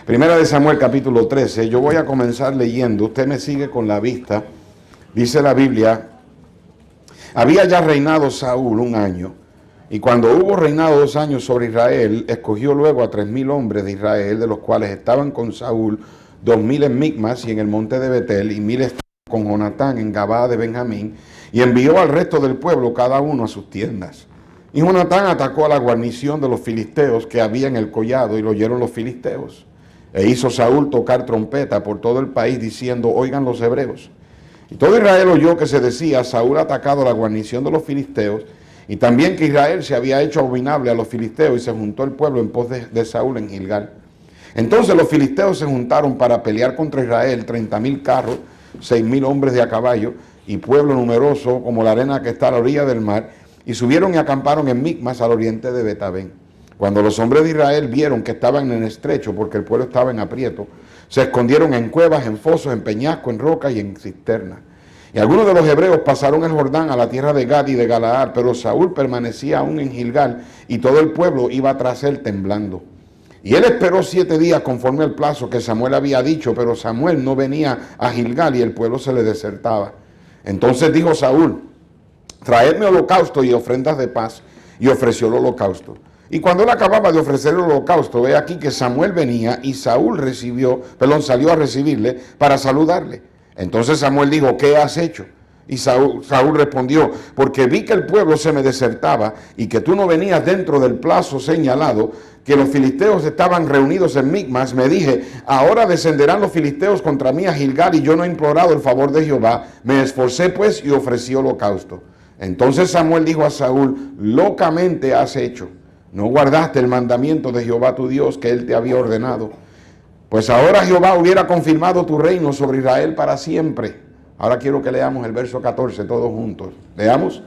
Primera de Samuel capítulo 13, yo voy a comenzar leyendo, usted me sigue con la vista. Dice la Biblia: había ya reinado Saúl 1 año, y cuando hubo reinado 2 años sobre Israel, escogió luego a 3000 hombres de Israel, de los cuales estaban con Saúl 2000 en Micmas y en el monte de Betel, y 1000 estaban con Jonatán en Gabaa de Benjamín, y envió al resto del pueblo cada uno a sus tiendas. Y Jonatán atacó a la guarnición de los filisteos que había en el collado, y lo oyeron los filisteos. E hizo Saúl tocar trompeta por todo el país, diciendo: oigan los hebreos. Y todo Israel oyó que se decía: Saúl ha atacado a la guarnición de los filisteos, y también que Israel se había hecho abominable a los filisteos, y se juntó el pueblo en pos de Saúl en Gilgal. Entonces los filisteos se juntaron para pelear contra Israel, 30,000 carros, 6,000 hombres de a caballo, y pueblo numeroso como la arena que está a la orilla del mar, y subieron y acamparon en Micmas, al oriente de Betabén. Cuando los hombres de Israel vieron que estaban en estrecho, porque el pueblo estaba en aprieto, se escondieron en cuevas, en fosos, en peñascos, en rocas y en cisternas. Y algunos de los hebreos pasaron el Jordán a la tierra de Gad y de Galaad, pero Saúl permanecía aún en Gilgal, y todo el pueblo iba tras él temblando. Y él esperó 7 días conforme al plazo que Samuel había dicho, pero Samuel no venía a Gilgal y el pueblo se le desertaba. Entonces dijo Saúl: traedme holocausto y ofrendas de paz, y ofreció el holocausto. Y cuando él acababa de ofrecer el holocausto, ve aquí que Samuel venía, y Saúl salió a recibirle para saludarle. Entonces Samuel dijo: ¿qué has hecho? Y Saúl respondió: porque vi que el pueblo se me desertaba, y que tú no venías dentro del plazo señalado, que los filisteos estaban reunidos en Micmas. Me dije: ahora descenderán los filisteos contra mí a Gilgal, y yo no he implorado el favor de Jehová. Me esforcé pues y ofrecí holocausto. Entonces Samuel dijo a Saúl: locamente has hecho. No guardaste el mandamiento de Jehová tu Dios que él te había ordenado. Pues ahora Jehová hubiera confirmado tu reino sobre Israel para siempre. Ahora quiero que leamos el verso 14 todos juntos. Leamos.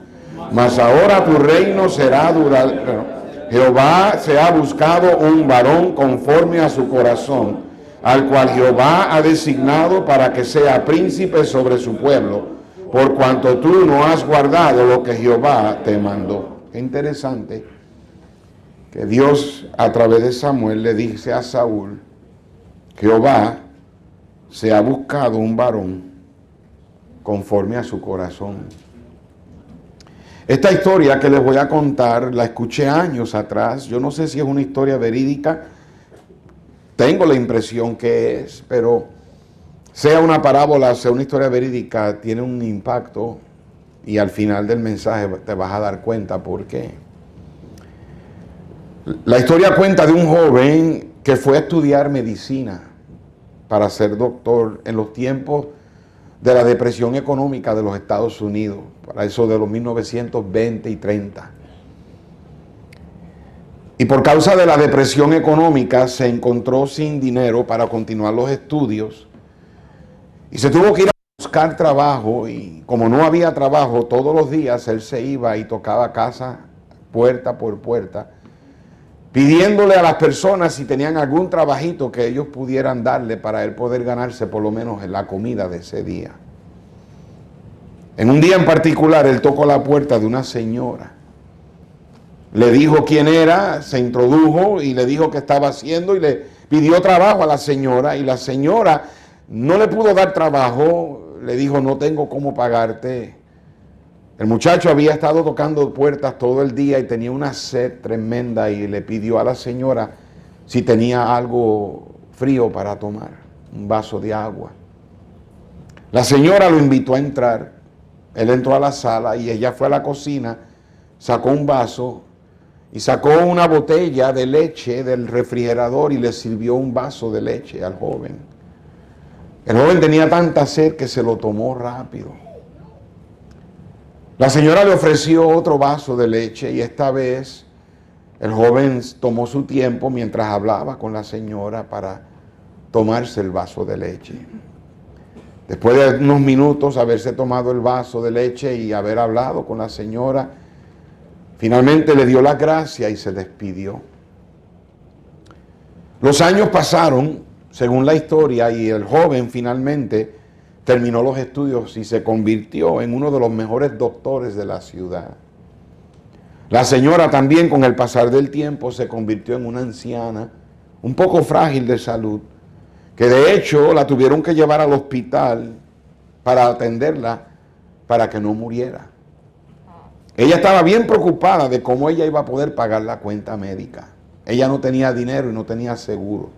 Mas ahora tu reino será duradero. Jehová se ha buscado un varón conforme a su corazón, al cual Jehová ha designado para que sea príncipe sobre su pueblo, por cuanto tú no has guardado lo que Jehová te mandó. Qué interesante que Dios a través de Samuel le dice a Saúl: Jehová se ha buscado un varón conforme a su corazón. Esta historia que les voy a contar la escuché años atrás. Yo no sé si es una historia verídica, tengo la impresión que es, pero sea una parábola, sea una historia verídica, tiene un impacto, y al final del mensaje te vas a dar cuenta por qué. La historia cuenta de un joven que fue a estudiar medicina para ser doctor en los tiempos de la depresión económica de los Estados Unidos, para eso de los 1920 y 30. Y por causa de la depresión económica se encontró sin dinero para continuar los estudios y se tuvo que ir a buscar trabajo, y como no había trabajo, todos los días él se iba y tocaba casa puerta por puerta, pidiéndole a las personas si tenían algún trabajito que ellos pudieran darle para él poder ganarse por lo menos la comida de ese día. En un día en particular, él tocó la puerta de una señora. Le dijo quién era, se introdujo y le dijo qué estaba haciendo, y le pidió trabajo a la señora, y la señora no le pudo dar trabajo, le dijo: no tengo cómo pagarte. El muchacho había estado tocando puertas todo el día y tenía una sed tremenda, y le pidió a la señora si tenía algo frío para tomar, un vaso de agua. La señora lo invitó a entrar, él entró a la sala y ella fue a la cocina, sacó un vaso y sacó una botella de leche del refrigerador y le sirvió un vaso de leche al joven. El joven tenía tanta sed que se lo tomó rápido. La señora le ofreció otro vaso de leche, y esta vez el joven tomó su tiempo mientras hablaba con la señora para tomarse el vaso de leche. Después de unos minutos haberse tomado el vaso de leche y haber hablado con la señora, finalmente le dio las gracias y se despidió. Los años pasaron, según la historia, y el joven finalmente terminó los estudios y se convirtió en uno de los mejores doctores de la ciudad. La señora también, con el pasar del tiempo, se convirtió en una anciana un poco frágil de salud, que de hecho la tuvieron que llevar al hospital para atenderla, para que no muriera. Ella estaba bien preocupada de cómo ella iba a poder pagar la cuenta médica. Ella no tenía dinero y no tenía seguro.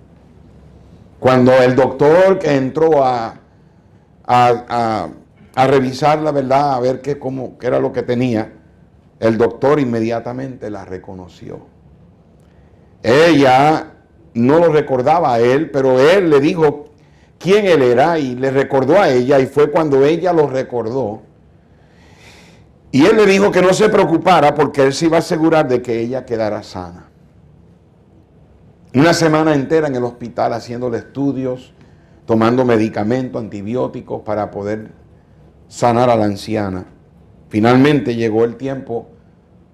Cuando el doctor que entró a revisar la verdad, a ver qué era lo que tenía, el doctor inmediatamente la reconoció. Ella no lo recordaba a él, pero él le dijo quién él era y le recordó a ella, y fue cuando ella lo recordó. Y él le dijo que no se preocupara porque él se iba a asegurar de que ella quedara sana. Una semana entera en el hospital haciéndole estudios, tomando medicamentos, antibióticos para poder sanar a la anciana. Finalmente llegó el tiempo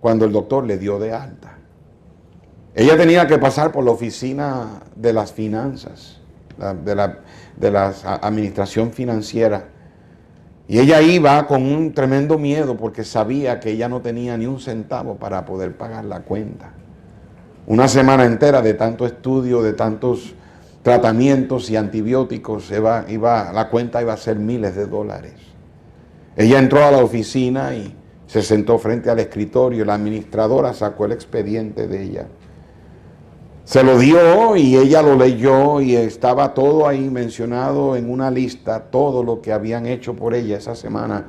cuando el doctor le dio de alta. Ella tenía que pasar por la oficina de las finanzas, de la administración financiera. Y ella iba con un tremendo miedo porque sabía que ella no tenía ni un centavo para poder pagar la cuenta. Una semana entera de tanto estudio, de tantos tratamientos y antibióticos, la cuenta iba a ser miles de dólares. Ella entró a la oficina y se sentó frente al escritorio. La administradora sacó el expediente de ella. Se lo dio y ella lo leyó y estaba todo ahí mencionado en una lista, todo lo que habían hecho por ella esa semana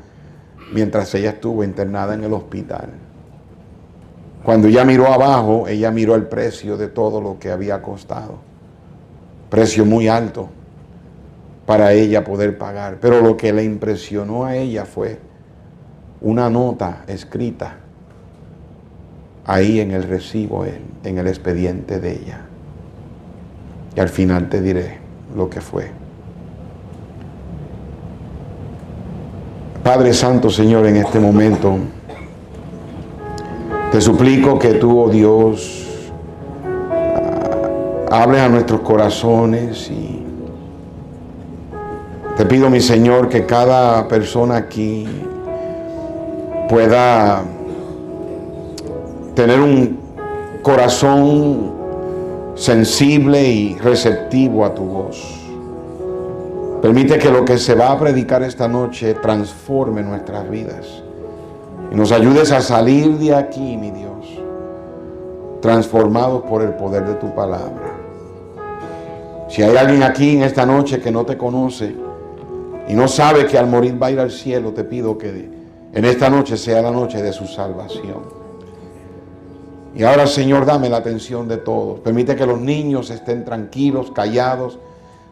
mientras ella estuvo internada en el hospital. Cuando ella miró abajo, ella miró el precio de todo lo que había costado. Precio muy alto para ella poder pagar. Pero lo que le impresionó a ella fue una nota escrita ahí en el recibo, en el expediente de ella. Y al final te diré lo que fue. Padre Santo, Señor, en este momento te suplico que tú, oh Dios, hables a nuestros corazones, y te pido, mi Señor, que cada persona aquí pueda tener un corazón sensible y receptivo a tu voz. Permite que lo que se va a predicar esta noche transforme nuestras vidas y nos ayudes a salir de aquí, mi Dios, transformados por el poder de tu palabra. Si hay alguien aquí en esta noche que no te conoce y no sabe que al morir va a ir al cielo, te pido que en esta noche sea la noche de su salvación. Y ahora, Señor, dame la atención de todos. Permite que los niños estén tranquilos, callados,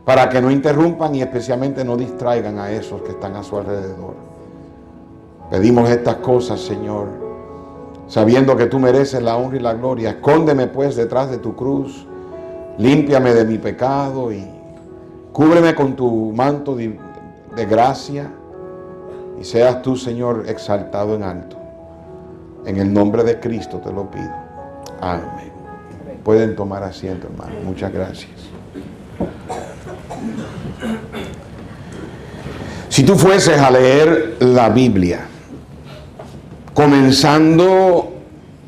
para que no interrumpan y especialmente no distraigan a esos que están a su alrededor. Pedimos estas cosas, Señor, sabiendo que tú mereces la honra y la gloria. Escóndeme pues detrás de tu cruz, límpiame de mi pecado y cúbreme con tu manto de gracia, y seas tú, Señor, exaltado en alto. En el nombre de Cristo te lo pido. Amén. Pueden tomar asiento, hermano. Muchas gracias. Si tú fueses a leer la Biblia, comenzando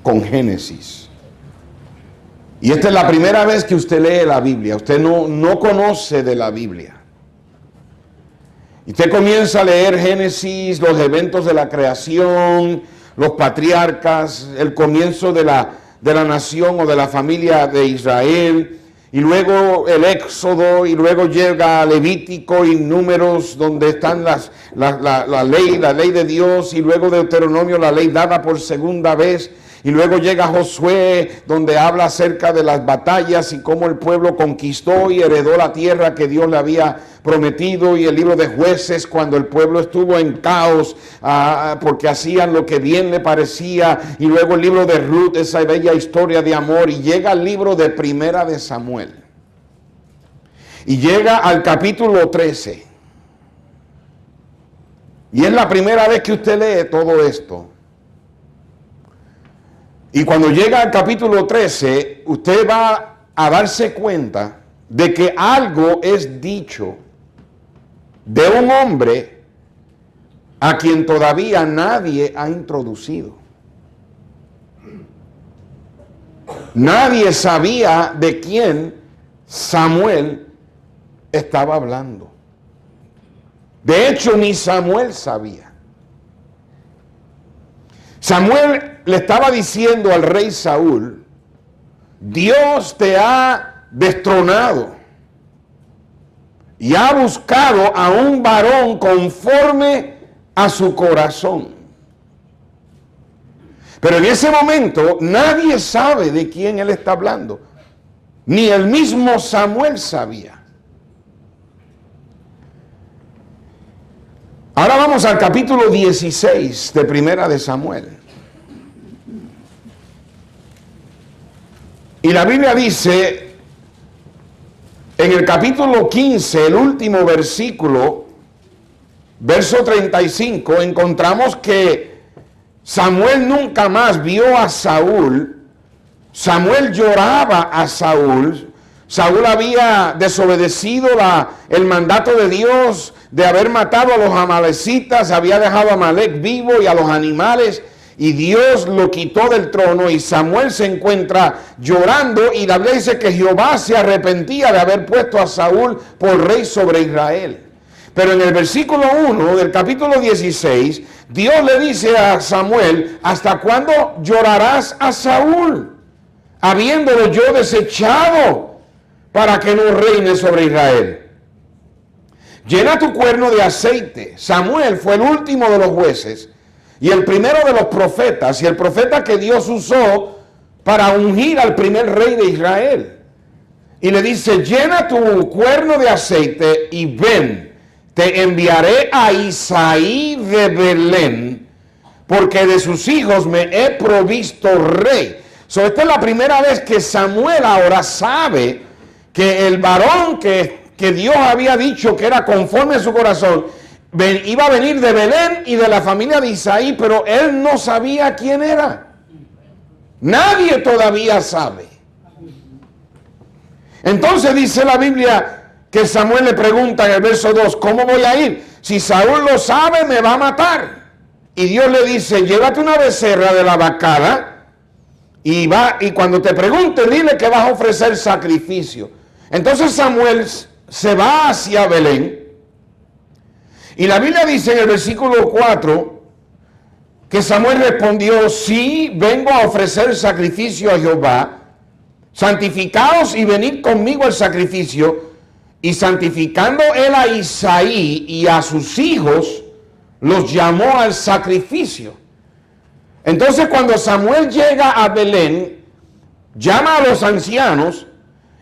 con Génesis, y esta es la primera vez que usted lee la Biblia, usted no conoce de la Biblia, y usted comienza a leer Génesis, los eventos de la creación, los patriarcas, el comienzo de la nación o de la familia de Israel, y luego el Éxodo, y luego llega Levítico y Números, donde están la ley de Dios, y luego Deuteronomio, la ley dada por segunda vez, y luego llega Josué, donde habla acerca de las batallas y cómo el pueblo conquistó y heredó la tierra que Dios le había prometido, y el libro de Jueces, cuando el pueblo estuvo en caos porque hacían lo que bien le parecía, y luego el libro de Ruth, esa bella historia de amor, y llega el libro de Primera de Samuel, y llega al capítulo 13, y es la primera vez que usted lee todo esto. Y cuando llega al capítulo 13, usted va a darse cuenta de que algo es dicho de un hombre a quien todavía nadie ha introducido. Nadie sabía de quién Samuel estaba hablando. De hecho, ni Samuel sabía. Samuel le estaba diciendo al rey Saúl: Dios te ha destronado y ha buscado a un varón conforme a su corazón. Pero en ese momento nadie sabe de quién él está hablando. Ni el mismo Samuel sabía. Ahora vamos al capítulo 16 de Primera de Samuel. Y la Biblia dice, en el capítulo 15, el último versículo, verso 35, encontramos que Samuel nunca más vio a Saúl. Samuel lloraba a Saúl. Saúl había desobedecido el mandato de Dios de haber matado a los amalecitas, había dejado a Amalec vivo y a los animales, y Dios lo quitó del trono, y Samuel se encuentra llorando, y la Biblia dice que Jehová se arrepentía de haber puesto a Saúl por rey sobre Israel. Pero en el versículo 1 del capítulo 16, Dios le dice a Samuel: ¿hasta cuándo llorarás a Saúl, habiéndolo yo desechado para que no reine sobre Israel? Llena tu cuerno de aceite. Samuel fue el último de los jueces y el primero de los profetas, y el profeta que Dios usó para ungir al primer rey de Israel. Y le dice: llena tu cuerno de aceite y ven, te enviaré a Isaí de Belén, porque de sus hijos me he provisto rey. Esta es la primera vez que Samuel ahora sabe que el varón que Dios había dicho que era conforme a su corazón iba a venir de Belén y de la familia de Isaí, pero él no sabía quién era. Nadie todavía sabe. Entonces dice la Biblia que Samuel le pregunta en el verso 2: ¿cómo voy a ir? Si Saúl lo sabe, me va a matar. Y Dios le dice: llévate una becerra de la vacada y cuando te pregunte, dile que vas a ofrecer sacrificio. Entonces Samuel se va hacia Belén, y la Biblia dice en el versículo 4 que Samuel respondió: sí, vengo a ofrecer sacrificio a Jehová. Santificaos y venid conmigo al sacrificio. Y santificando él a Isaí y a sus hijos, los llamó al sacrificio. Entonces, cuando Samuel llega a Belén, llama a los ancianos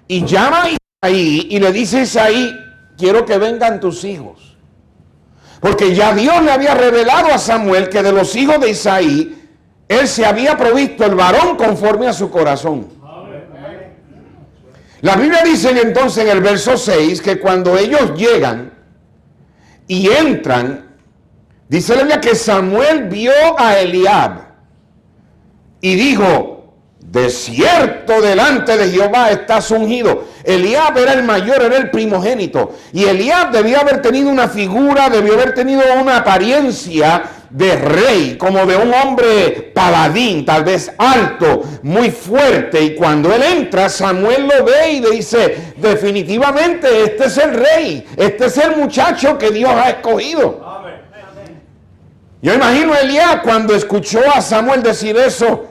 y llama a Isaí y le dice a Isaí: quiero que vengan tus hijos. Porque ya Dios le había revelado a Samuel que de los hijos de Isaí, él se había provisto el varón conforme a su corazón. La Biblia dice entonces en el verso 6 que cuando ellos llegan y entran, dice la Biblia que Samuel vio a Eliab y dijo: de cierto delante de Jehová estás ungido. Eliab era el mayor, era el primogénito, y Eliab debía haber tenido una figura, debió haber tenido una apariencia de rey, como de un hombre paladín, tal vez alto, muy fuerte. Y cuando él entra, Samuel lo ve y le dice: definitivamente este es el rey, este es el muchacho que Dios ha escogido. Yo imagino a Eliab cuando escuchó a Samuel decir eso,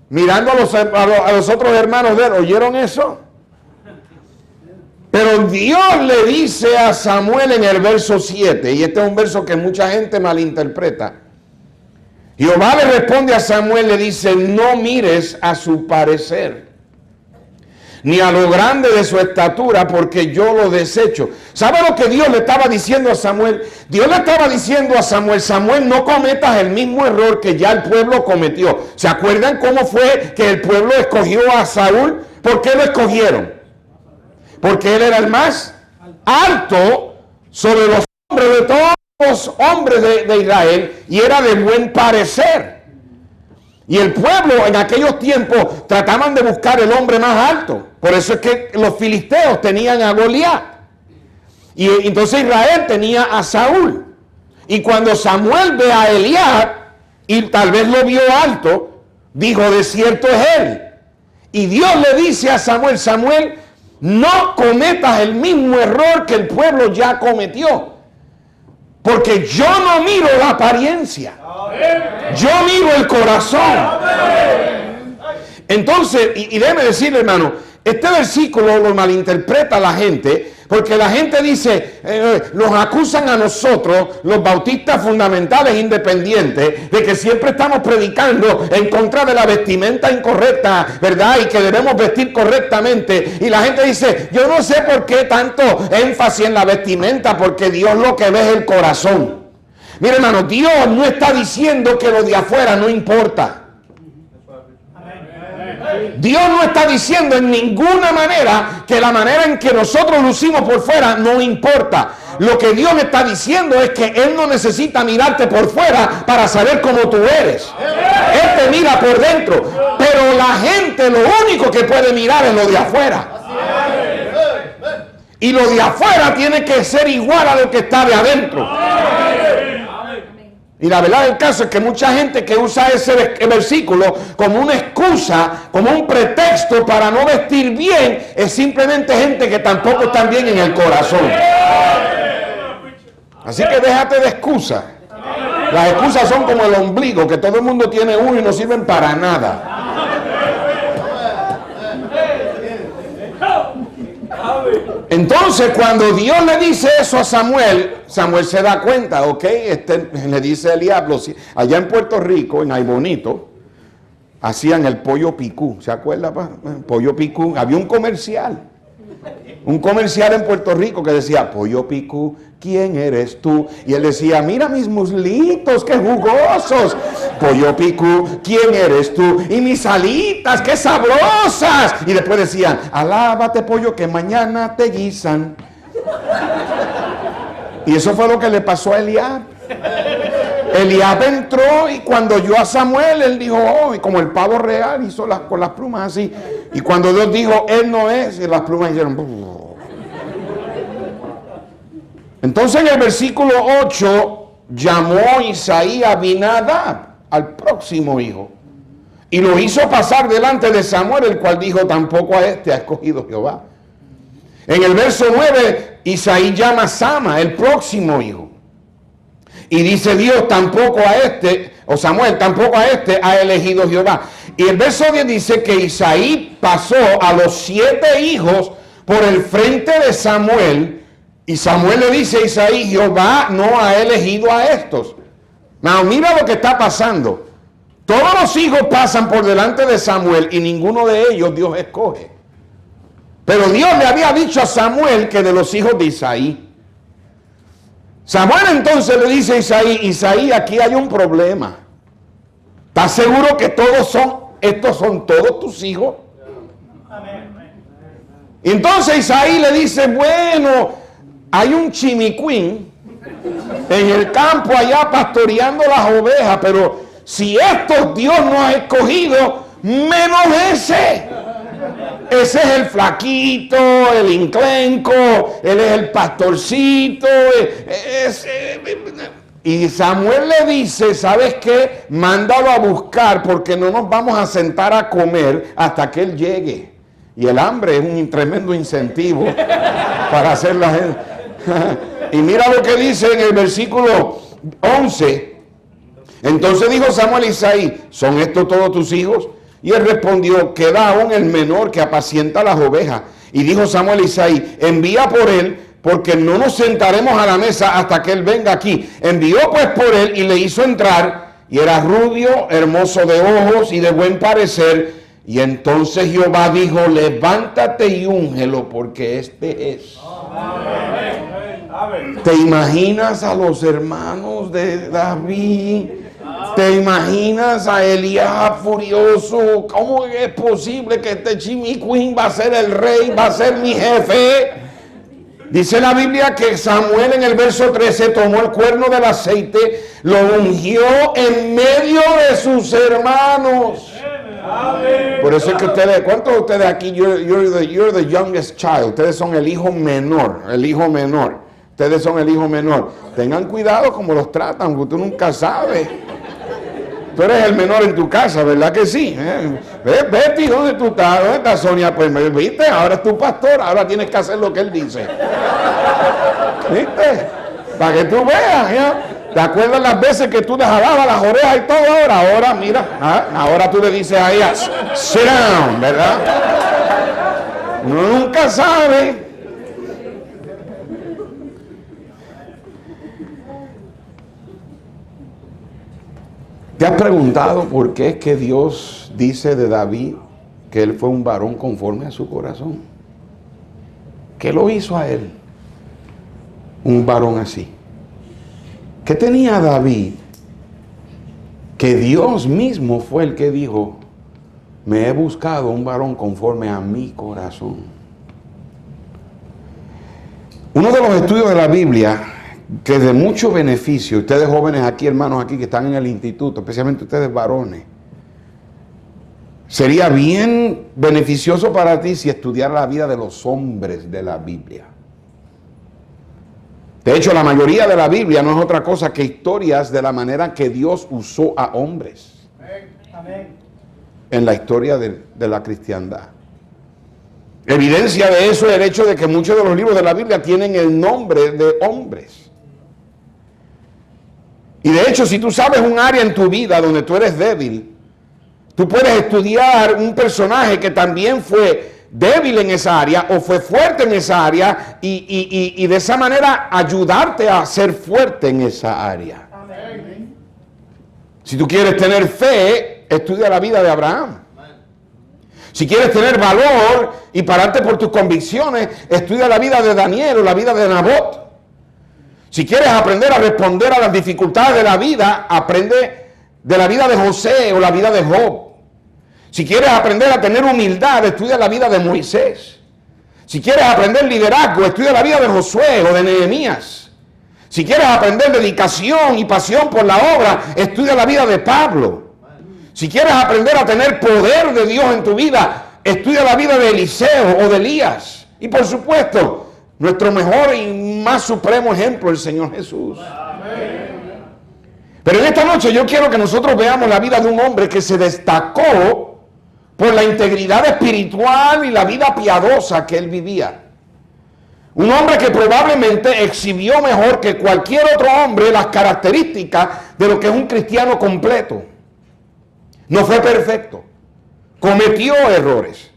mirando a los otros hermanos de él. ¿Oyeron eso? Pero Dios le dice a Samuel en el verso 7, y este es un verso que mucha gente malinterpreta. Jehová le responde a Samuel, le dice: no mires a su parecer, ni a lo grande de su estatura, porque yo lo desecho. ¿Sabe lo que Dios le estaba diciendo a Samuel? Dios le estaba diciendo a Samuel: Samuel, no cometas el mismo error que ya el pueblo cometió. ¿Se acuerdan cómo fue que el pueblo escogió a Saúl? ¿Por qué lo escogieron? Porque él era el más alto sobre los hombres de todos los hombres de Israel, y era de buen parecer. Y el pueblo en aquellos tiempos trataban de buscar el hombre más alto. Por eso es que los filisteos tenían a Goliat. Y entonces Israel tenía a Saúl. Y cuando Samuel ve a Eliab, y tal vez lo vio alto, dijo: de cierto es él. Y Dios le dice a Samuel: Samuel, no cometas el mismo error que el pueblo ya cometió. Porque yo no miro la apariencia. Yo miro el corazón. Entonces, y déjeme decirle, hermano, este versículo lo malinterpreta la gente, porque la gente dice, nos acusan a nosotros, los bautistas fundamentales independientes, de que siempre estamos predicando en contra de la vestimenta incorrecta, ¿verdad? Y que debemos vestir correctamente. Y la gente dice, yo no sé por qué tanto énfasis en la vestimenta, porque Dios lo que ve es el corazón. Mire, hermano, Dios no está diciendo que lo de afuera no importa. Dios no está diciendo en ninguna manera que la manera en que nosotros lucimos por fuera no importa. Lo que Dios está diciendo es que Él no necesita mirarte por fuera para saber cómo tú eres. Él te mira por dentro. Pero la gente lo único que puede mirar es lo de afuera. Y lo de afuera tiene que ser igual a lo que está de adentro. Y la verdad del caso es que mucha gente que usa ese versículo como una excusa, como un pretexto para no vestir bien, es simplemente gente que tampoco está bien en el corazón. Así que déjate de excusas. Las excusas son como el ombligo, que todo el mundo tiene uno y no sirven para nada. Entonces, cuando Dios le dice eso a Samuel, Samuel se da cuenta, ok, le dice el diablo, allá en Puerto Rico, en Aybonito, hacían el pollo picú, ¿se acuerda? Pollo picú, había un comercial en Puerto Rico que decía, pollo picú, ¿quién eres tú? Y él decía, mira mis muslitos, qué jugosos. Pollo picú, ¿quién eres tú? Y mis alitas, qué sabrosas. Y después decían, alábate pollo que mañana te guisan. Y eso fue lo que le pasó a Eliab. Eliab entró y cuando oyó a Samuel, él dijo, oh, y como el pavo real hizo con las plumas así. Y cuando Dios dijo, él no es, y las plumas hicieron... Entonces en el versículo 8 llamó Isaí a Abinadab, al próximo hijo, y lo hizo pasar delante de Samuel, el cual dijo, tampoco a este ha escogido Jehová. En el verso 9, Isaí llama a Sama, el próximo hijo, y dice Dios, tampoco a este, o Samuel, tampoco a este ha elegido Jehová. Y el verso 10 dice que Isaí pasó a los 7 hijos por el frente de Samuel, y Samuel le dice a Isaí, Jehová no ha elegido a estos. No, mira lo que está pasando. Todos los hijos pasan por delante de Samuel y ninguno de ellos Dios escoge. Pero Dios le había dicho a Samuel que de los hijos de Isaí. Samuel entonces le dice a Isaí, Isaí, aquí hay un problema. ¿Estás seguro que estos son todos tus hijos? Y entonces Isaí le dice, bueno, hay un chimicuín en el campo allá pastoreando las ovejas, pero si estos Dios no ha escogido, menos ese. Ese es el flaquito, el inclenco, él es el pastorcito. Y Samuel le dice, ¿sabes qué? Mándalo a buscar porque no nos vamos a sentar a comer hasta que él llegue. Y el hambre es un tremendo incentivo para hacer la gente. Y mira lo que dice en el versículo 11. Entonces dijo Samuel a Isaí, ¿son estos todos tus hijos? Y él respondió, queda aún el menor que apacienta las ovejas. Y dijo Samuel a Isaí, envía por él, porque no nos sentaremos a la mesa hasta que él venga aquí. Envió pues por él y le hizo entrar, y era rubio, hermoso de ojos y de buen parecer. Y entonces Jehová dijo, levántate y úngelo, porque este es. ¿Te imaginas a los hermanos de David? ¿Te imaginas a Eliab furioso? ¿Cómo es posible que este chimicuín va a ser el rey, va a ser mi jefe? Dice la Biblia que Samuel en el verso 13 tomó el cuerno del aceite, lo ungió en medio de sus hermanos. Por eso es que ustedes, ¿cuántos de ustedes aquí, you're the youngest child? Ustedes son el hijo menor, Ustedes son el hijo menor. Tengan cuidado como los tratan, porque usted nunca sabe. Tú eres el menor en tu casa, ¿verdad que sí? Betty, ¿dónde tú estás? ¿Dónde está Sonia? Pues me viste, ahora es tu pastor, ahora tienes que hacer lo que él dice. ¿Viste? Para que tú veas, ¿ya? ¿Te acuerdas las veces que tú le jalabas las orejas y todo ahora? Ahora, mira, ahora tú le dices a ella, sit down, ¿verdad? Uno nunca sabe. ¿Te has preguntado por qué es que Dios dice de David que él fue un varón conforme a su corazón? ¿Qué lo hizo a él? Un varón así. ¿Qué tenía David? Que Dios mismo fue el que dijo, me he buscado un varón conforme a mi corazón. Uno de los estudios de la Biblia que es de mucho beneficio, ustedes jóvenes aquí, hermanos aquí que están en el instituto, especialmente ustedes varones, sería bien beneficioso para ti si estudiara la vida de los hombres de la Biblia. De hecho, la mayoría de la Biblia no es otra cosa que historias de la manera que Dios usó a hombres. Amén. En la historia de la cristiandad. Evidencia de eso es el hecho de que muchos de los libros de la Biblia tienen el nombre de hombres. Y de hecho, si tú sabes un área en tu vida donde tú eres débil, tú puedes estudiar un personaje que también fue débil en esa área o fue fuerte en esa área y de esa manera ayudarte a ser fuerte en esa área. Amén. Si tú quieres tener fe, estudia la vida de Abraham. Si quieres tener valor y pararte por tus convicciones, estudia la vida de Daniel o la vida de Nabot. Si quieres aprender a responder a las dificultades de la vida, aprende de la vida de José o la vida de Job. Si quieres aprender a tener humildad, estudia la vida de Moisés. Si quieres aprender liderazgo, estudia la vida de Josué o de Nehemías. Si quieres aprender dedicación y pasión por la obra, estudia la vida de Pablo. Si quieres aprender a tener poder de Dios en tu vida, estudia la vida de Eliseo o de Elías. Y por supuesto, nuestro mejor y más supremo ejemplo, el Señor Jesús. Amén. Pero en esta noche yo quiero que nosotros veamos la vida de un hombre que se destacó por la integridad espiritual y la vida piadosa que él vivía. Un hombre que probablemente exhibió mejor que cualquier otro hombre las características de lo que es un cristiano completo. No fue perfecto, cometió errores,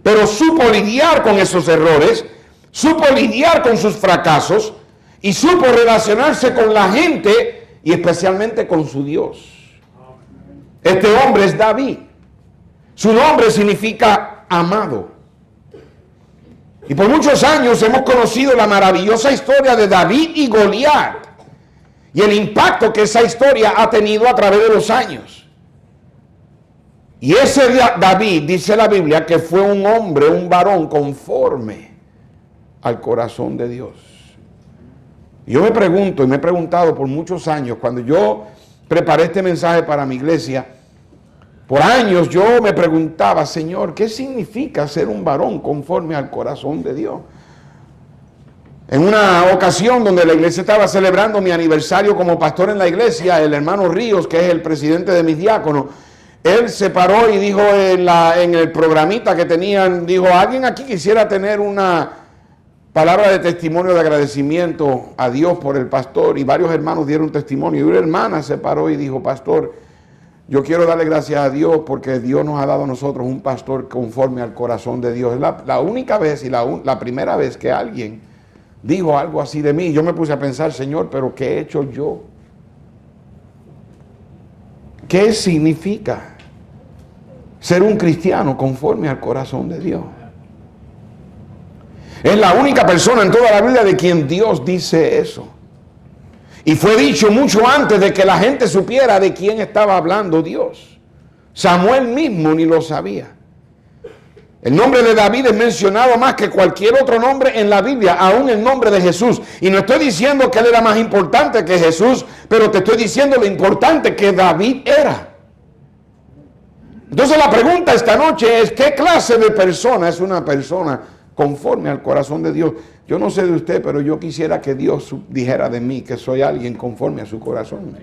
pero supo lidiar con esos errores, supo lidiar con sus fracasos y supo relacionarse con la gente y especialmente con su Dios. Este hombre es David. Su nombre significa amado. Y por muchos años hemos conocido la maravillosa historia de David y Goliat y el impacto que esa historia ha tenido a través de los años. Y ese David, dice la Biblia, que fue un hombre, un varón conforme al corazón de Dios. Yo me pregunto y me he preguntado por muchos años, cuando yo preparé este mensaje para mi iglesia, por años yo me preguntaba, Señor, ¿qué significa ser un varón conforme al corazón de Dios? En una ocasión donde la iglesia estaba celebrando mi aniversario como pastor en la iglesia, el hermano Ríos, que es el presidente de mis diáconos, él se paró y dijo en el programita que tenían, dijo, ¿alguien aquí quisiera tener una palabra de testimonio de agradecimiento a Dios por el pastor? Y varios hermanos dieron testimonio. Y una hermana se paró y dijo, pastor, yo quiero darle gracias a Dios porque Dios nos ha dado a nosotros un pastor conforme al corazón de Dios. Es la única vez y la primera vez que alguien dijo algo así de mí. Yo me puse a pensar, Señor, pero ¿qué he hecho yo? ¿Qué significa ser un cristiano conforme al corazón de Dios? Es la única persona en toda la Biblia de quien Dios dice eso. Y fue dicho mucho antes de que la gente supiera de quién estaba hablando Dios. Samuel mismo ni lo sabía. El nombre de David es mencionado más que cualquier otro nombre en la Biblia, aún el nombre de Jesús. Y no estoy diciendo que él era más importante que Jesús, pero te estoy diciendo lo importante que David era. Entonces la pregunta esta noche es, ¿qué clase de persona es una persona conforme al corazón de Dios? Yo no sé de usted, pero yo quisiera que Dios dijera de mí que soy alguien conforme a su corazón.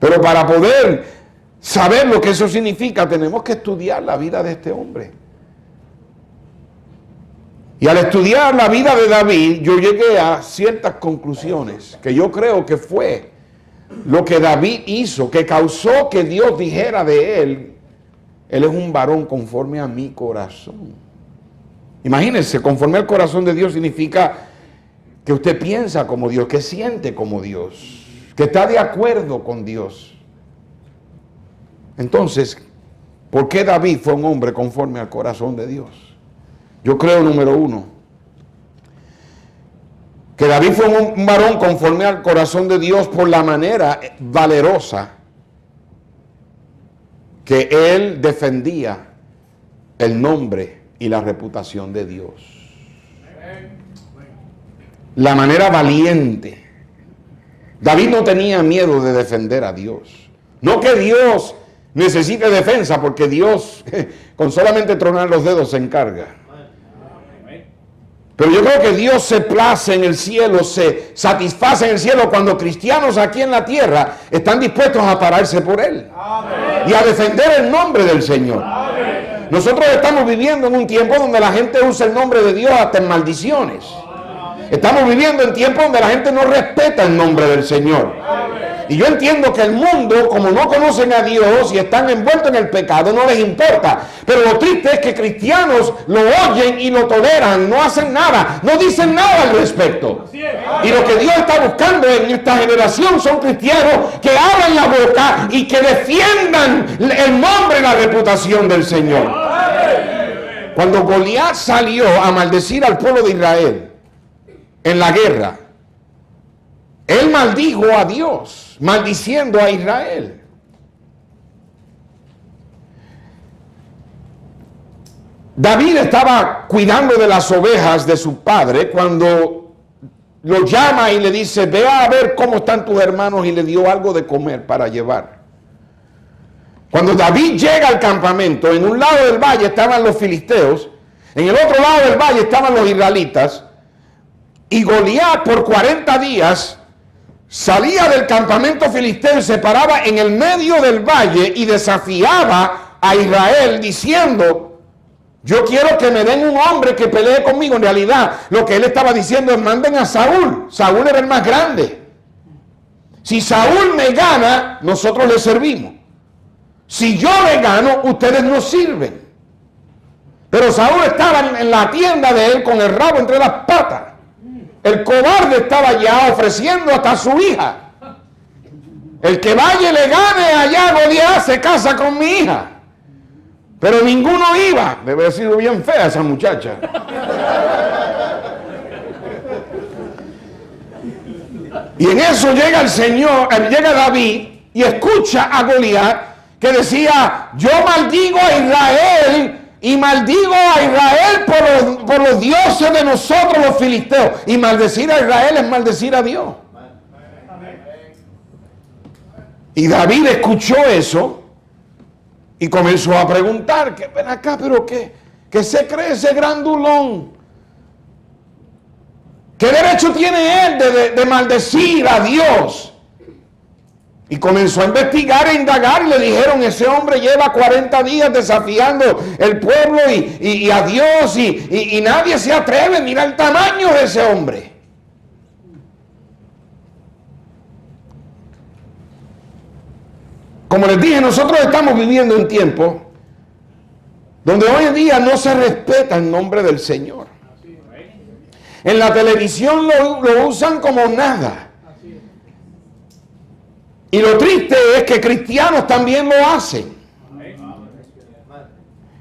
Pero para poder saber lo que eso significa, tenemos que estudiar la vida de este hombre. Y al estudiar la vida de David, yo llegué a ciertas conclusiones que yo creo que fue lo que David hizo, que causó que Dios dijera de él es un varón conforme a mi corazón. Imagínense, conforme al corazón de Dios significa que usted piensa como Dios, que siente como Dios, que está de acuerdo con Dios. Entonces, ¿por qué David fue un hombre conforme al corazón de Dios? Yo creo, número uno, que David fue un varón conforme al corazón de Dios por la manera valerosa que él defendía el nombre y la reputación de Dios. La manera valiente. David no tenía miedo de defender a Dios. No que Dios necesite defensa, porque Dios con solamente tronar los dedos se encarga. Pero yo creo que Dios se place en el cielo, se satisface en el cielo cuando cristianos aquí en la tierra están dispuestos a pararse por Él. Amén. Y a defender el nombre del Señor. Amén. Nosotros estamos viviendo en un tiempo donde la gente usa el nombre de Dios hasta en maldiciones. Estamos viviendo en tiempos donde la gente no respeta el nombre del Señor. Y yo entiendo que el mundo, como no conocen a Dios y están envueltos en el pecado, no les importa. Pero lo triste es que cristianos lo oyen y lo toleran, no hacen nada, no dicen nada al respecto. Y lo que Dios está buscando en esta generación son cristianos que abran la boca y que defiendan el nombre y la reputación del Señor. Cuando Goliat salió a maldecir al pueblo de Israel en la guerra, él maldijo a Dios, maldiciendo a Israel. David estaba cuidando de las ovejas de su padre cuando lo llama y le dice: ve a ver cómo están tus hermanos, y le dio algo de comer para llevar. Cuando David llega al campamento, en un lado del valle estaban los filisteos, en el otro lado del valle estaban los israelitas, y Goliat por 40 días salía del campamento filisteo y se paraba en el medio del valle y desafiaba a Israel diciendo: yo quiero que me den un hombre que pelee conmigo. En realidad lo que él estaba diciendo es: manden a Saúl. Saúl era el más grande. Si Saúl me gana, nosotros le servimos. Si yo le gano, ustedes nos sirven. Pero Saúl estaba en la tienda de él con el rabo entre las patas. El cobarde estaba ya ofreciendo hasta a su hija. El que vaya y le gane allá, Goliat se casa con mi hija. Pero ninguno iba. Debe haber sido bien fea esa muchacha. Y en eso llega el Señor, llega David y escucha a Goliat que decía: yo maldigo a Israel y maldigo a Israel por los dioses de nosotros los filisteos. Y maldecir a Israel es maldecir a Dios. Y David escuchó eso y comenzó a preguntar: ¿qué ven acá? ¿Pero qué se cree ese grandulón? ¿Qué derecho tiene él de maldecir a Dios? Y comenzó a investigar e indagar, y le dijeron: ese hombre lleva 40 días desafiando el pueblo y a Dios, y nadie se atreve. Mira el tamaño de ese hombre. Como les dije, nosotros estamos viviendo un tiempo donde hoy en día no se respeta el nombre del Señor. En la televisión lo usan como nada. Y lo triste es que cristianos también lo hacen.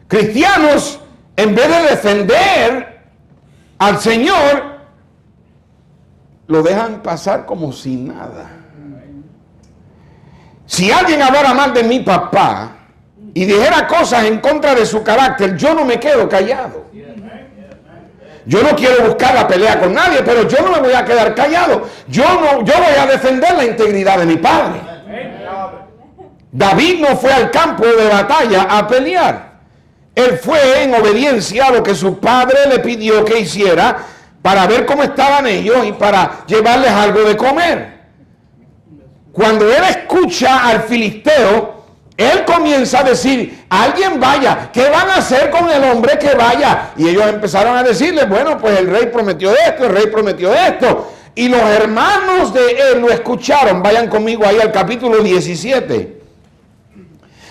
Cristianos, en vez de defender al Señor, lo dejan pasar como si nada. Si alguien hablara mal de mi papá y dijera cosas en contra de su carácter, yo no me quedo callado. Yo no quiero buscar la pelea con nadie, pero yo no me voy a quedar callado. Yo voy a defender la integridad de mi padre. David no fue al campo de batalla a pelear. Él fue en obediencia a lo que su padre le pidió que hiciera, para ver cómo estaban ellos y para llevarles algo de comer. Cuando él escucha al filisteo, él comienza a decir, alguien vaya, ¿qué van a hacer con el hombre que vaya? Y ellos empezaron a decirle, bueno, pues el rey prometió esto, el rey prometió esto. Y los hermanos de él lo escucharon. Vayan conmigo ahí al capítulo 17,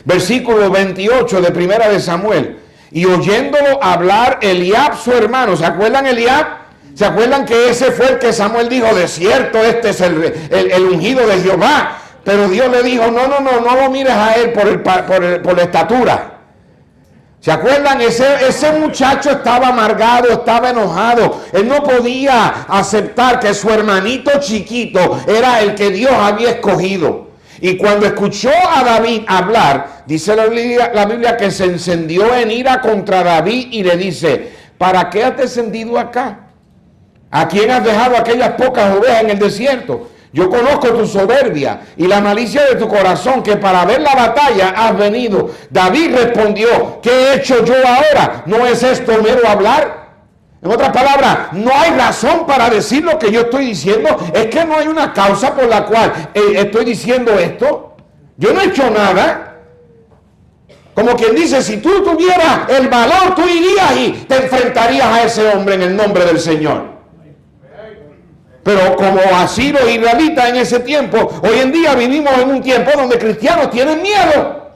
versículo 28 de Primera de Samuel. Y oyéndolo hablar Eliab, su hermano, ¿se acuerdan Eliab? ¿Se acuerdan que ese fue el que Samuel dijo, de cierto, este es el ungido de Jehová? Pero Dios le dijo, no lo mires a él por la estatura. ¿Se acuerdan? Ese muchacho estaba amargado, estaba enojado. Él no podía aceptar que su hermanito chiquito era el que Dios había escogido. Y cuando escuchó a David hablar, dice la Biblia que se encendió en ira contra David y le dice, ¿para qué has descendido acá? ¿A quién has dejado aquellas pocas ovejas en el desierto? Yo conozco tu soberbia y la malicia de tu corazón, que para ver la batalla has venido. David respondió, ¿qué he hecho yo ahora? ¿No es esto mero hablar? En otras palabras, no hay razón para decir lo que yo estoy diciendo. Es que no hay una causa por la cual estoy diciendo esto. Yo no he hecho nada. Como quien dice, si tú tuvieras el valor, tú irías y te enfrentarías a ese hombre en el nombre del Señor. Pero como así los israelitas en ese tiempo, hoy en día vivimos en un tiempo donde cristianos tienen miedo.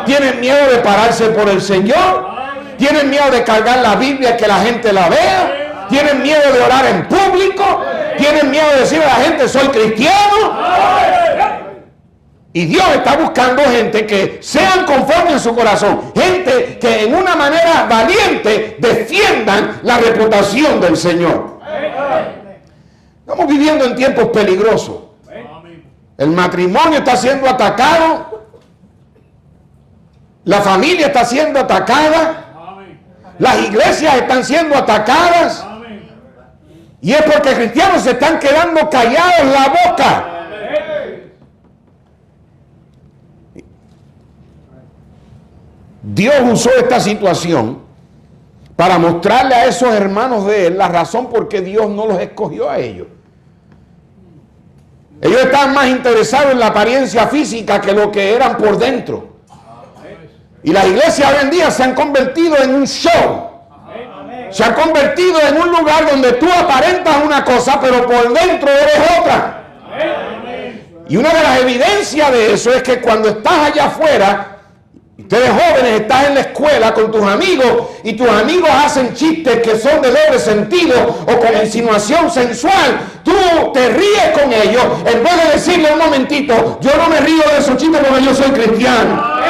Tienen miedo de pararse por el Señor. Tienen miedo de cargar la Biblia, que la gente la vea. Tienen miedo de orar en público. Tienen miedo de decirle a la gente, soy cristiano. Y Dios está buscando gente que sean conforme a su corazón. Gente que en una manera valiente defiendan la reputación del Señor. Estamos viviendo en tiempos peligrosos. El matrimonio está siendo atacado. La familia está siendo atacada. Las iglesias están siendo atacadas. Y es porque cristianos se están quedando callados la boca. Dios usó esta situación para mostrarle a esos hermanos de él la razón por qué Dios no los escogió a ellos. Ellos estaban más interesados en la apariencia física que lo que eran por dentro. Y las iglesias hoy en día se han convertido en un show. Se han convertido en un lugar donde tú aparentas una cosa, pero por dentro eres otra. Y una de las evidencias de eso es que cuando estás allá afuera, ustedes jóvenes están en la escuela con tus amigos y tus amigos hacen chistes que son de doble sentido o con insinuación sensual. Tú te ríes con ellos en vez de decirle un momentito, yo no me río de esos chistes porque yo soy cristiano.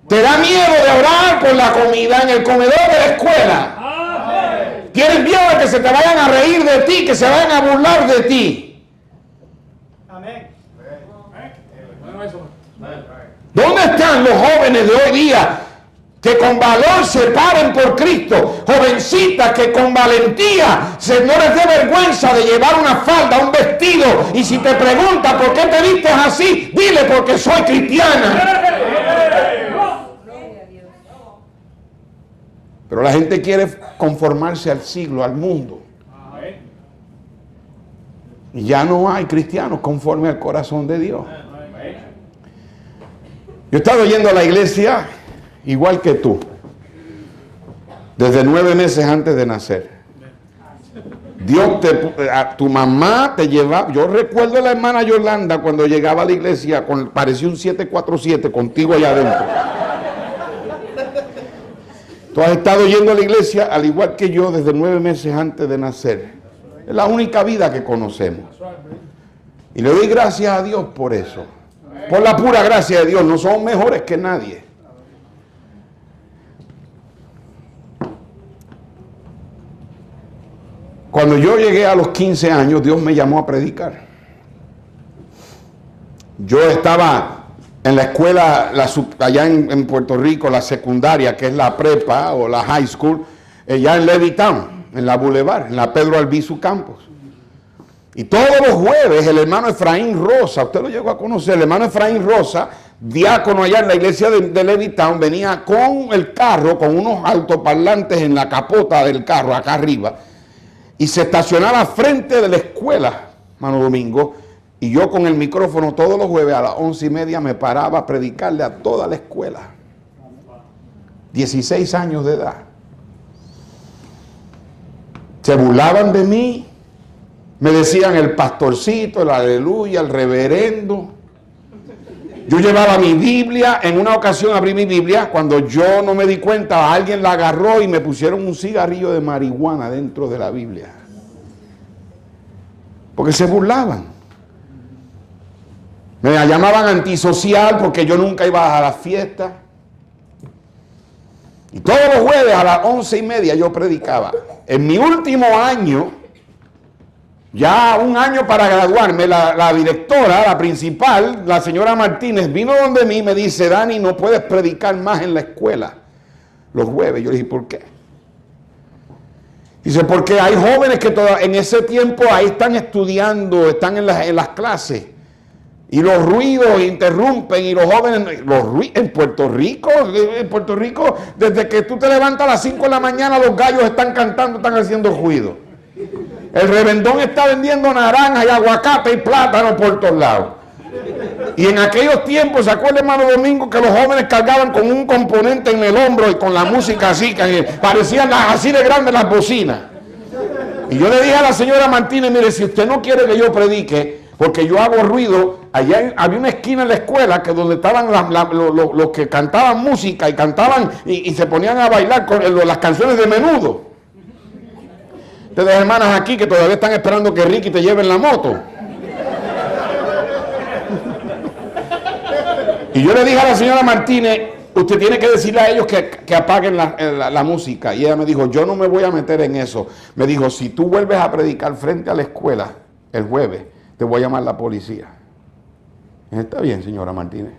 Te da miedo de orar por la comida en el comedor de la escuela. Tienes miedo de que se te vayan a reír de ti, que se vayan a burlar de ti. ¿Dónde están los jóvenes de hoy día que con valor se paren por Cristo? Jovencitas que con valentía no les dé vergüenza de llevar una falda, un vestido. Y si te preguntan por qué te vistes así, dile porque soy cristiana. Pero la gente quiere conformarse al siglo, al mundo. Y ya no hay cristianos conforme al corazón de Dios. Yo he estado yendo a la iglesia igual que tú, desde 9 meses antes de nacer. Dios tu mamá te llevaba. Yo recuerdo a la hermana Yolanda cuando llegaba a la iglesia, parecía un 747 contigo allá adentro. Tú has estado yendo a la iglesia al igual que yo desde 9 meses antes de nacer. Es la única vida que conocemos. Y le doy gracias a Dios por eso. Por la pura gracia de Dios. No somos mejores que nadie. Cuando yo llegué a los 15 años, Dios me llamó a predicar. Yo estaba en la escuela, allá en Puerto Rico, la secundaria, que es la prepa o la high school, allá en Levittown, en la Boulevard, en la Pedro Albizu Campos. Y todos los jueves el hermano Efraín Rosa, usted lo llegó a conocer, el hermano Efraín Rosa, diácono allá en la iglesia de Levittown, venía con el carro, con unos altoparlantes en la capota del carro, acá arriba, y se estacionaba frente de la escuela hermano Domingo, y yo con el micrófono todos los jueves a las 11:30 me paraba a predicarle a toda la escuela. 16 años de edad. Se burlaban de mí, me decían el pastorcito, el aleluya, el reverendo. Yo llevaba mi Biblia, en una ocasión abrí mi Biblia, cuando yo no me di cuenta, alguien la agarró y me pusieron un cigarrillo de marihuana dentro de la Biblia. Porque se burlaban. Me llamaban antisocial porque yo nunca iba a las fiestas. Y todos los jueves a las 11:30 yo predicaba. En mi último año, ya un año para graduarme, la directora, la principal, la señora Martínez, vino donde mí y me dice: Dani, no puedes predicar más en la escuela los jueves. Yo le dije: ¿por qué? Dice: porque hay jóvenes que en ese tiempo ahí están estudiando, están en las clases. Y los ruidos interrumpen y los jóvenes, en Puerto Rico, desde que tú te levantas a las 5 de la mañana, los gallos están cantando, están haciendo ruido. El revendón está vendiendo naranjas y aguacate y plátano por todos lados. Y en aquellos tiempos, ¿se acuerda, hermano Domingo, que los jóvenes cargaban con un componente en el hombro y con la música así, que parecían así de grandes las bocinas? Y yo le dije a la señora Martínez: mire, si usted no quiere que yo predique, porque yo hago ruido, allá había una esquina en la escuela que donde estaban los que cantaban música y cantaban y se ponían a bailar con las canciones de Menudo. Ustedes, hermanas aquí que todavía están esperando que Ricky te lleve en la moto. Y yo le dije a la señora Martínez: usted tiene que decirle a ellos que apaguen la música. Y ella me dijo: yo no me voy a meter en eso. Me dijo: si tú vuelves a predicar frente a la escuela el jueves, te voy a llamar la policía. Está bien, señora Martínez.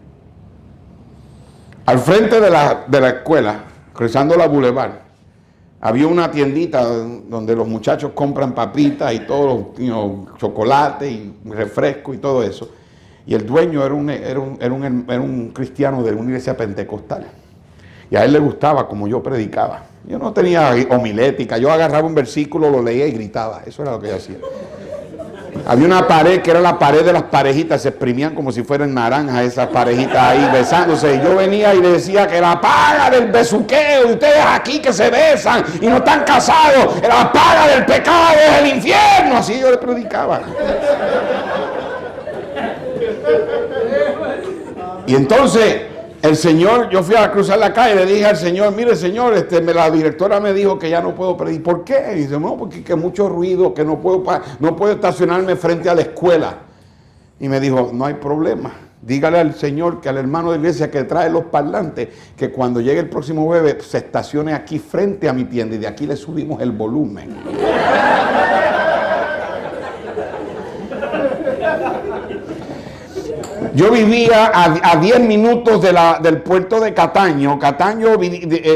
Al frente de la escuela, cruzando la Boulevard, había una tiendita donde los muchachos compran papitas y todo, chocolate y refresco y todo eso. Y el dueño era un cristiano de una iglesia pentecostal. Y a él le gustaba como yo predicaba. Yo no tenía homilética, yo agarraba un versículo, lo leía y gritaba. Eso era lo que yo hacía. Había una pared que era la pared de las parejitas, se exprimían como si fueran naranjas esas parejitas ahí besándose. Y yo venía y le decía que la paga del besuqueo, ustedes aquí que se besan y no están casados, la paga del pecado es el infierno. Así yo le predicaba. Y entonces el Señor, yo fui a cruzar la calle y le dije al Señor: mire, Señor, la directora me dijo que ya no puedo predicar. ¿Por qué? Y dice: no, porque hay mucho ruido, que no puedo estacionarme frente a la escuela. Y me dijo: no hay problema. Dígale al Señor, que al hermano de iglesia que trae los parlantes, que cuando llegue el próximo jueves se estacione aquí frente a mi tienda y de aquí le subimos el volumen. Yo vivía a 10 minutos del puerto de Cataño.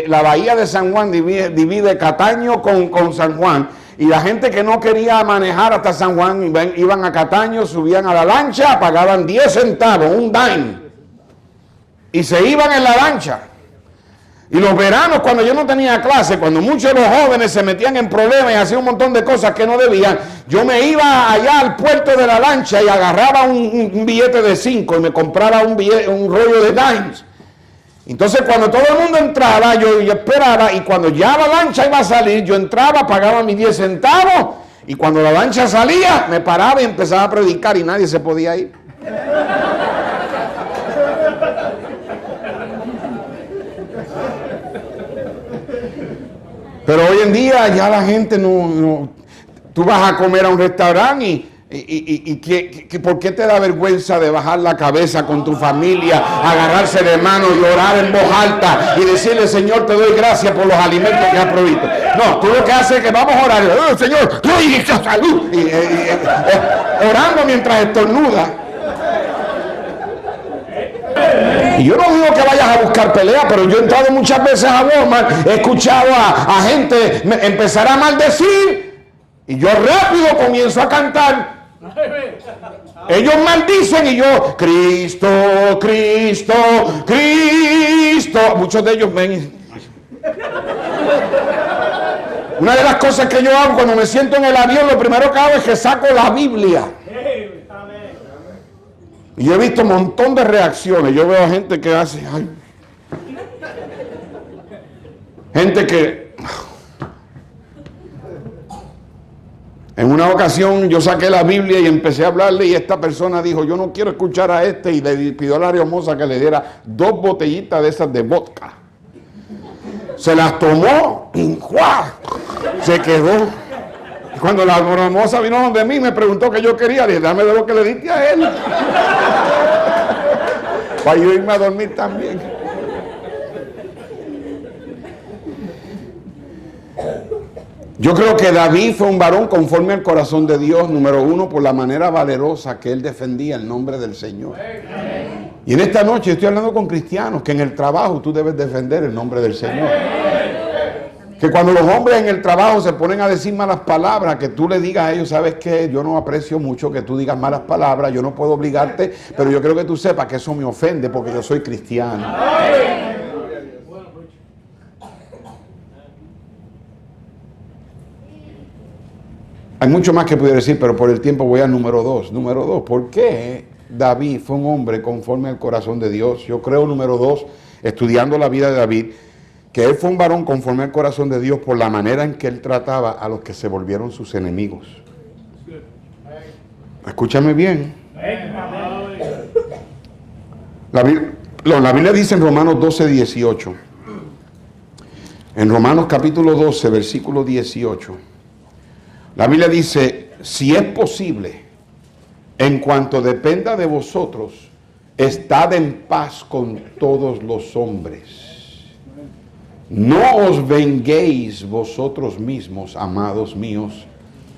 La bahía de San Juan divide Cataño con San Juan. Y la gente que no quería manejar hasta San Juan iban a Cataño, subían a la lancha, pagaban 10 centavos, un dime. Y se iban en la lancha. Y los veranos, cuando yo no tenía clase, cuando muchos de los jóvenes se metían en problemas y hacían un montón de cosas que no debían, yo me iba allá al puerto de la lancha y agarraba un billete de 5 y me compraba un rollo de dimes. Entonces cuando todo el mundo entraba, yo esperaba, y cuando ya la lancha iba a salir, yo entraba, pagaba mis 10 centavos, y cuando la lancha salía, me paraba y empezaba a predicar y nadie se podía ir. Pero hoy en día ya la gente no. Tú vas a comer a un restaurante y ¿por qué te da vergüenza de bajar la cabeza con tu familia, agarrarse de mano y orar en voz alta y decirle: Señor, te doy gracias por los alimentos que has provisto? No, tú lo que haces es que vamos a orar: Señor, doy salud, orando mientras estornuda. Y yo no digo que vayas a buscar pelea, pero yo he entrado muchas veces a Walmart, he escuchado a gente empezar a maldecir, y yo rápido comienzo a cantar. Ellos maldicen y yo: Cristo, Cristo, Cristo. Muchos de ellos ven. Una de las cosas que yo hago cuando me siento en el avión, lo primero que hago es que saco la Biblia. Y yo he visto un montón de reacciones. Yo veo a gente que hace, ay, gente que... En una ocasión yo saqué la Biblia y empecé a hablarle y esta persona dijo, yo no quiero escuchar a este, y le pidió a la hermosa que le diera 2 botellitas de esas de vodka. Se las tomó y ¡juá! Se quedó. Y cuando la hermosa vino donde mí me preguntó qué yo quería, le dije, dame de lo que le diste a él. Para yo irme a dormir también. Yo creo que David fue un varón conforme al corazón de Dios, número 1, por la manera valerosa que él defendía el nombre del Señor. Y en esta noche estoy hablando con cristianos que en el trabajo tú debes defender el nombre del Señor. Que cuando los hombres en el trabajo se ponen a decir malas palabras, que tú le digas a ellos, ¿sabes qué? Yo no aprecio mucho que tú digas malas palabras, yo no puedo obligarte, pero yo quiero que tú sepas que eso me ofende porque yo soy cristiano. Hay mucho más que pudiera decir, pero por el tiempo voy al número 2. Número 2, ¿por qué David fue un hombre conforme al corazón de Dios? Yo creo, número 2, estudiando la vida de David, que él fue un varón conforme al corazón de Dios por la manera en que él trataba a los que se volvieron sus enemigos. Escúchame bien. La Biblia dice en Romanos 12, 18. En Romanos capítulo 12, versículo 18. La Biblia dice, si es posible, en cuanto dependa de vosotros, estad en paz con todos los hombres. No os venguéis vosotros mismos, amados míos,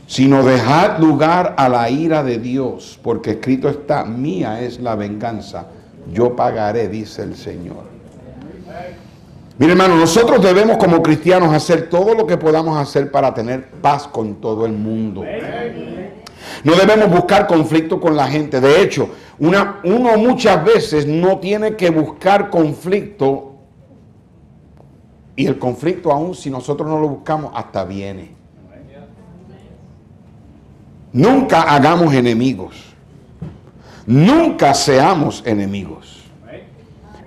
sino dejad lugar a la ira de Dios, porque escrito está, mía es la venganza, yo pagaré, dice el Señor. Mire, hermano, nosotros debemos como cristianos hacer todo lo que podamos hacer para tener paz con todo el mundo. No debemos buscar conflicto con la gente. De hecho, uno muchas veces no tiene que buscar conflicto, y el conflicto, aún si nosotros no lo buscamos, hasta viene. Nunca hagamos enemigos. Nunca seamos enemigos.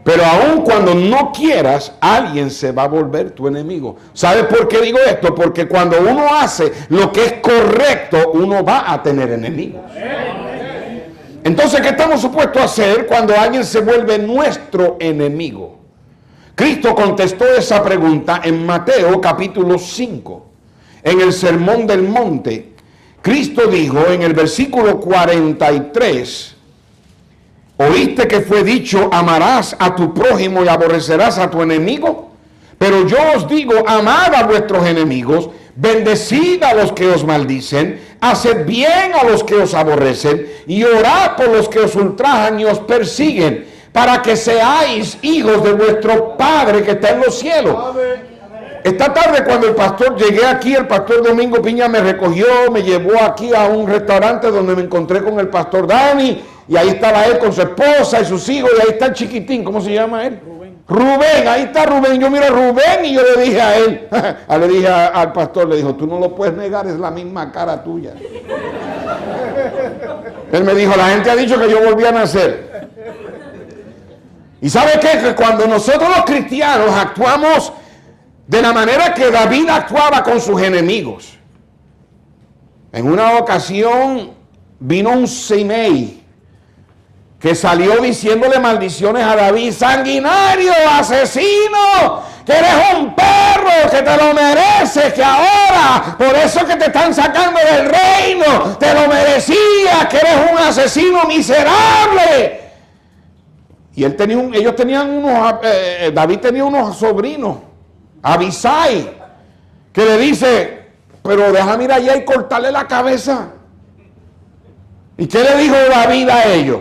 Pero aun cuando no quieras, alguien se va a volver tu enemigo. ¿Sabes por qué digo esto? Porque cuando uno hace lo que es correcto, uno va a tener enemigos. Entonces, ¿qué estamos supuestos a hacer cuando alguien se vuelve nuestro enemigo? Cristo contestó esa pregunta en Mateo capítulo 5. En el Sermón del Monte, Cristo dijo en el versículo 43... ¿Oíste que fue dicho, amarás a tu prójimo y aborrecerás a tu enemigo? Pero yo os digo, amad a vuestros enemigos, bendecid a los que os maldicen, haced bien a los que os aborrecen, y orad por los que os ultrajan y os persiguen, para que seáis hijos de vuestro Padre que está en los cielos. Esta tarde cuando llegué aquí, el pastor Domingo Piña me recogió, me llevó aquí a un restaurante donde me encontré con el pastor Dani, y ahí estaba él con su esposa y sus hijos, y ahí está el chiquitín, ¿cómo se llama él? Rubén, ahí está Rubén. Yo miro a Rubén y yo le dije a él, le dije al pastor, le dijo, tú no lo puedes negar, es la misma cara tuya. Él me dijo, la gente ha dicho que yo volví a nacer. ¿Y sabe qué? Que cuando nosotros los cristianos actuamos de la manera que David actuaba con sus enemigos. En una ocasión vino un Simei que salió diciéndole maldiciones a David: sanguinario, asesino, que eres un perro, que te lo mereces, que ahora, por eso que te están sacando del reino, te lo merecías, que eres un asesino miserable. Y David tenía unos sobrinos, Abisai, que le dice: pero déjame ir allá y cortarle la cabeza. ¿Y qué le dijo David a ellos?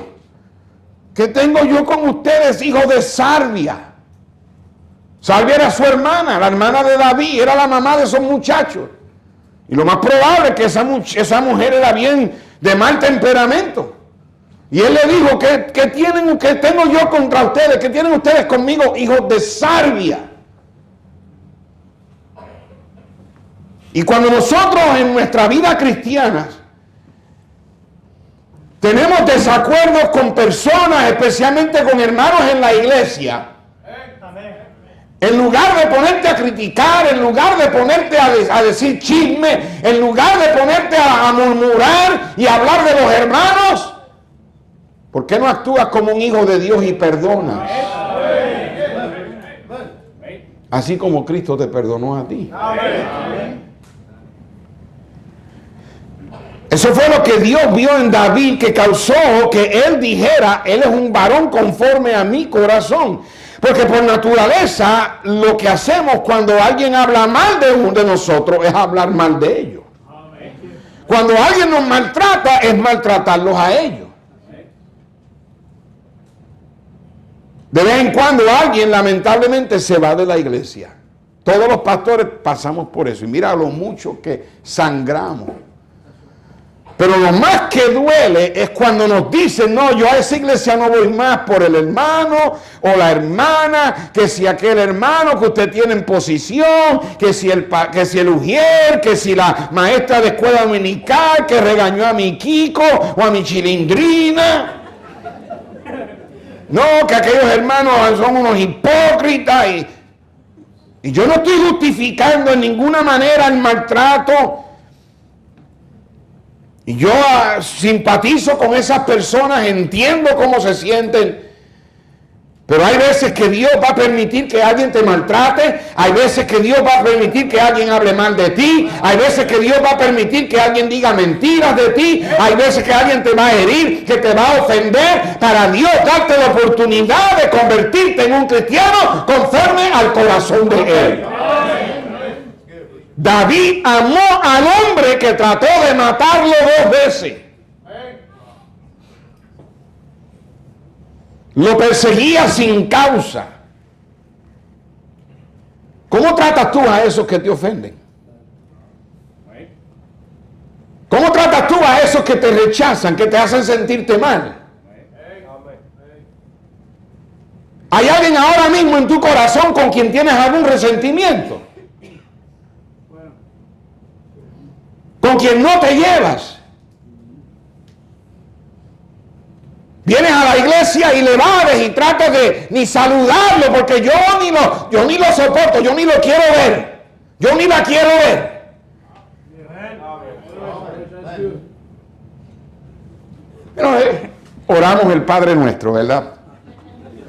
¿Qué tengo yo con ustedes, hijos de Sarbia? Sarbia era su hermana, la hermana de David, era la mamá de esos muchachos. Y lo más probable es que esa mujer era bien de mal temperamento. Y él le dijo: ¿qué tengo yo contra ustedes? ¿Qué tienen ustedes conmigo, hijos de Sarbia? Y cuando nosotros en nuestra vida cristiana tenemos tenemos desacuerdos con personas, especialmente con hermanos en la iglesia, en lugar de ponerte a criticar, en lugar de ponerte a decir chisme, en lugar de ponerte a murmurar y hablar de los hermanos, ¿por qué no actúas como un hijo de Dios y perdonas? Así como Cristo te perdonó a ti. Eso fue lo que Dios vio en David, que causó que él dijera, él es un varón conforme a mi corazón. Porque por naturaleza lo que hacemos cuando alguien habla mal de nosotros es hablar mal de ellos. Cuando alguien nos maltrata es maltratarlos a ellos. De vez en cuando alguien lamentablemente se va de la iglesia. Todos los pastores pasamos por eso. Y mira lo mucho que sangramos. Pero lo más que duele es cuando nos dicen, no, yo a esa iglesia no voy más por el hermano o la hermana, que si aquel hermano que usted tiene en posición, que si el ujier, que si la maestra de escuela dominical que regañó a mi Kiko o a mi Chilindrina. No, que aquellos hermanos son unos hipócritas. Y yo no estoy justificando en ninguna manera el maltrato. Y yo simpatizo con esas personas, entiendo cómo se sienten. Pero hay veces que Dios va a permitir que alguien te maltrate. Hay veces que Dios va a permitir que alguien hable mal de ti. Hay veces que Dios va a permitir que alguien diga mentiras de ti. Hay veces que alguien te va a herir, que te va a ofender. Para Dios darte la oportunidad de convertirte en un cristiano conforme al corazón de Él. David amó al hombre que trató de matarlo 2 veces. Lo perseguía sin causa. ¿Cómo tratas tú a esos que te ofenden? ¿Cómo tratas tú a esos que te rechazan, que te hacen sentirte mal? ¿Hay alguien ahora mismo en tu corazón con quien tienes algún resentimiento? ¿Con quien no te llevas? Vienes a la iglesia y le vales y tratas de ni saludarlo porque yo ni lo soporto, yo ni lo quiero ver. Yo ni la quiero ver. Pero oramos el Padre nuestro, ¿verdad?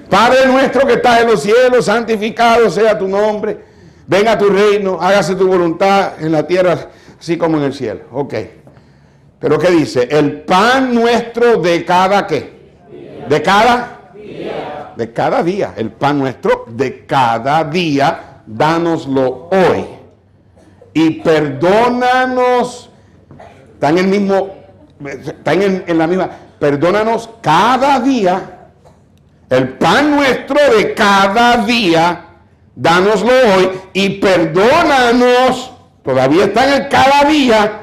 Padre nuestro que estás en los cielos, santificado sea tu nombre. Venga tu reino, hágase tu voluntad en la tierra, así como en el cielo. Ok. Pero ¿qué dice? El pan nuestro de cada ¿qué? De cada día. De cada día. El pan nuestro de cada día, dánoslo hoy. Y perdónanos. Está en el mismo, está en la misma. Perdónanos cada día. El pan nuestro de cada día, dánoslo hoy. Y perdónanos. Todavía está en el cada día.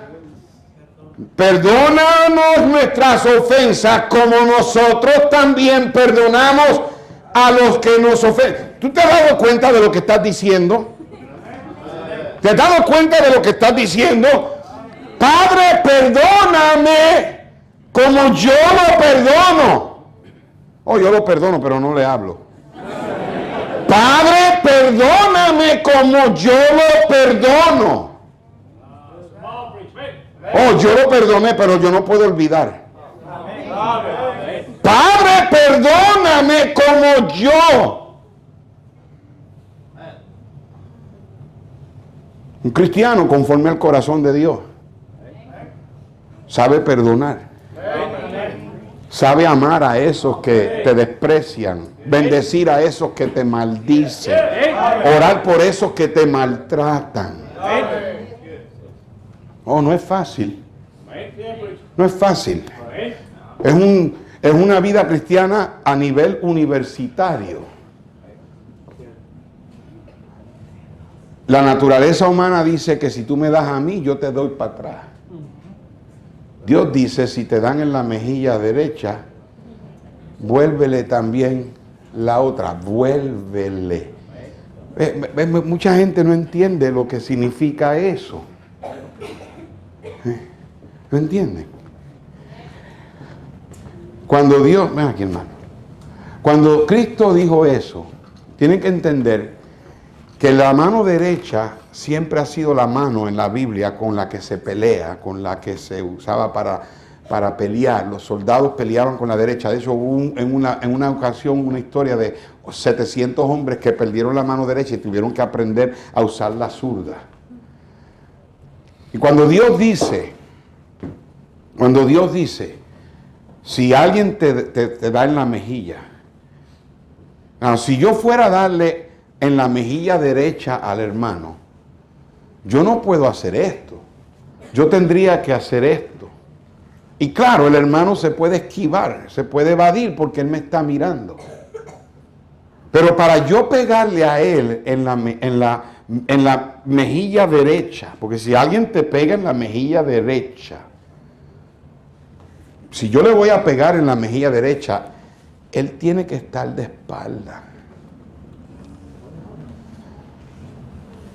Perdónanos nuestras ofensas como nosotros también perdonamos a los que nos ofenden. ¿Tú te has dado cuenta de lo que estás diciendo? ¿Te has dado cuenta de lo que estás diciendo? Padre, perdóname como yo lo perdono. Oh, yo lo perdono, pero no le hablo. Padre, perdóname como yo lo perdono. Oh, yo lo perdoné, pero yo no puedo olvidar. Padre, perdóname como yo. Un cristiano conforme al corazón de Dios sabe perdonar. Sabe amar a esos que te desprecian. Bendecir a esos que te maldicen. Orar por esos que te maltratan. Oh, no es fácil. No es fácil. Es una vida cristiana a nivel universitario. La naturaleza humana dice que si tú me das a mí, yo te doy para atrás. Dios dice, si te dan en la mejilla derecha, vuélvele también la otra. Vuélvele. Mucha gente no entiende lo que significa eso. ¿No entienden? Cuando Dios, ven aquí hermano, cuando Cristo dijo eso, tienen que entender que la mano derecha siempre ha sido la mano en la Biblia con la que se pelea, con la que se usaba para pelear. Los soldados peleaban con la derecha. De hecho, hubo en una ocasión una historia de 700 hombres que perdieron la mano derecha y tuvieron que aprender a usar la zurda. Y cuando Dios dice, si alguien te da en la mejilla, si yo fuera a darle en la mejilla derecha al hermano, yo no puedo hacer esto. Yo tendría que hacer esto. Y claro, el hermano se puede esquivar, se puede evadir porque él me está mirando. Pero para yo pegarle a él en la mejilla derecha, porque si alguien te pega en la mejilla derecha, si yo le voy a pegar en la mejilla derecha, él tiene que estar de espalda.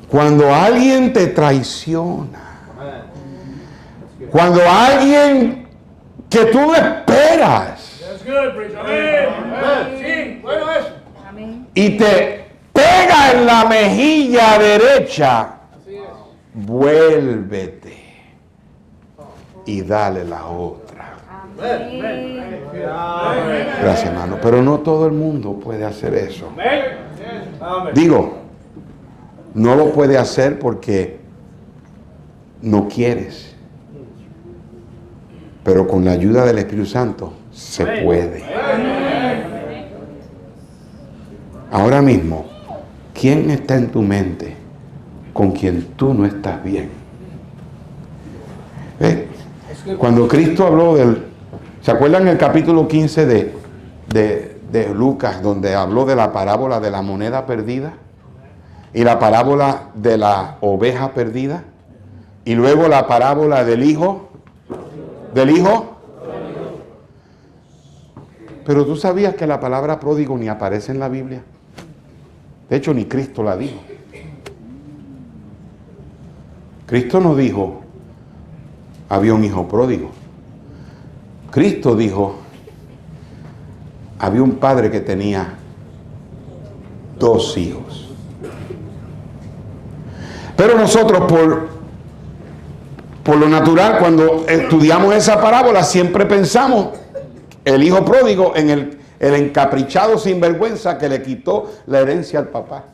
Cuando alguien te traiciona, cuando alguien que tú no esperas y te pega en la mejilla derecha, vuélvete y dale la otra. Gracias, hermano. Pero no todo el mundo puede hacer eso. Digo, no lo puede hacer porque no quieres. Pero con la ayuda del Espíritu Santo se puede. Ahora mismo, ¿quién está en tu mente con quien tú no estás bien? Cuando Cristo habló ¿se acuerdan el capítulo 15 de Lucas, donde habló de la parábola de la moneda perdida? Y la parábola de la oveja perdida. Y luego la parábola del hijo. ¿Del hijo? Pero tú sabías que la palabra pródigo ni aparece en la Biblia. De hecho, ni Cristo la dijo. Cristo no dijo, había un hijo pródigo. Cristo dijo, había un padre que tenía 2 hijos. Pero nosotros por lo natural, cuando estudiamos esa parábola, siempre pensamos el hijo pródigo en el encaprichado sinvergüenza que le quitó la herencia al papá.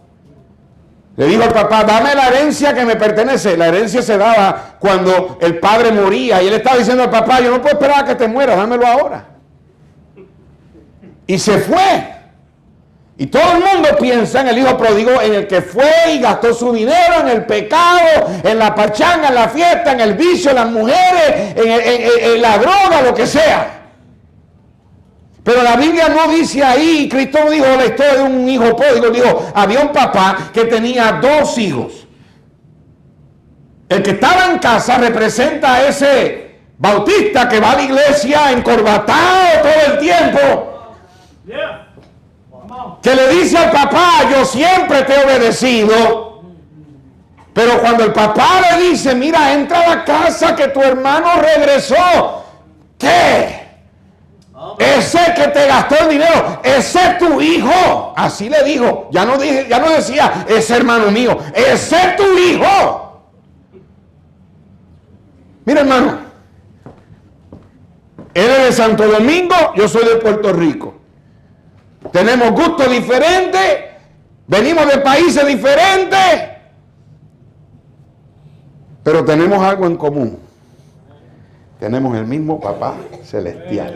Le dijo al papá, dame la herencia que me pertenece. La herencia se daba cuando el padre moría. Y él estaba diciendo al papá, yo no puedo esperar a que te mueras, dámelo ahora. Y se fue. Y todo el mundo piensa en el hijo pródigo, en el que fue y gastó su dinero en el pecado, en la pachanga, en la fiesta, en el vicio, en las mujeres, en la droga, lo que sea. Pero la Biblia no dice ahí, Cristo no dijo la historia de un hijo pródigo, dijo, había un papá que tenía 2 hijos. El que estaba en casa representa a ese bautista que va a la iglesia encorbatado todo el tiempo. Que le dice al papá, yo siempre te he obedecido. Pero cuando el papá le dice, mira, entra a la casa que tu hermano regresó. ¿Qué? Ese que te gastó el dinero, ese es tu hijo. Así le dijo. Ya no decía, ese hermano mío, ese es tu hijo. Mira, hermano, él es de Santo Domingo, yo soy de Puerto Rico. Tenemos gustos diferentes, venimos de países diferentes, pero tenemos algo en común. Tenemos el mismo papá celestial.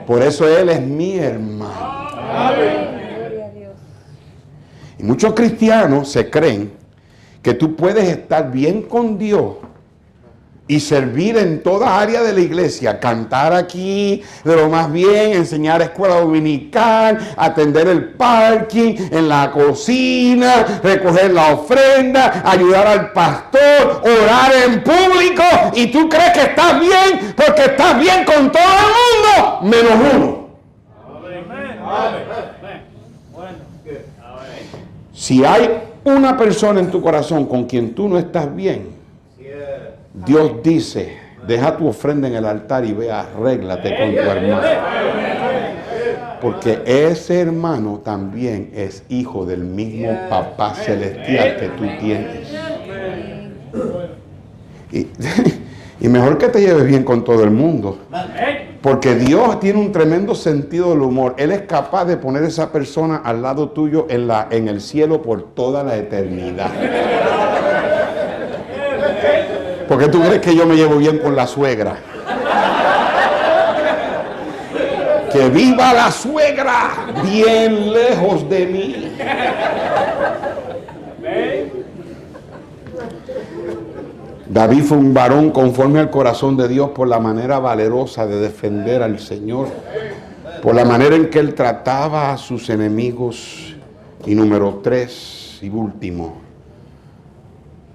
Por eso él es mi hermano. Y muchos cristianos se creen que tú puedes estar bien con Dios y servir en toda área de la iglesia, cantar aquí de lo más bien, enseñar escuela dominical, atender el parking, en la cocina, recoger la ofrenda, ayudar al pastor, orar en público, y tú crees que estás bien porque estás bien con todo el mundo, menos uno. Si hay una persona en tu corazón con quien tú no estás bien, Dios dice deja tu ofrenda en el altar y ve, arréglate con tu hermano. Porque ese hermano también es hijo del mismo Papá Celestial que tú tienes. Y mejor que te lleves bien con todo el mundo. Porque Dios tiene un tremendo sentido del humor. Él es capaz de poner a esa persona al lado tuyo en el cielo por toda la eternidad. ¿Por qué tú crees que yo me llevo bien con la suegra? Que viva la suegra bien lejos de mí. David fue un varón conforme al corazón de Dios por la manera valerosa de defender al Señor, por la manera en que él trataba a sus enemigos, y número 3 y último,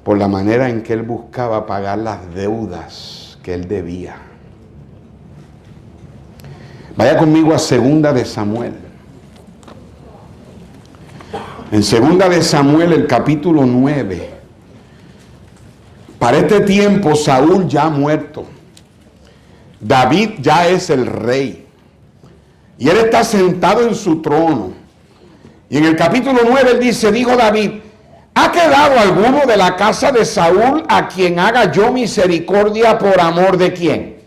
por la manera en que él buscaba pagar las deudas que él debía. Vaya conmigo a 2 de Samuel. En 2 de Samuel, el capítulo 9. Para este tiempo, Saúl ya ha muerto. David ya es el rey. Y él está sentado en su trono. Y en el capítulo 9 él dice, dijo David, ¿ha quedado alguno de la casa de Saúl a quien haga yo misericordia por amor de quién?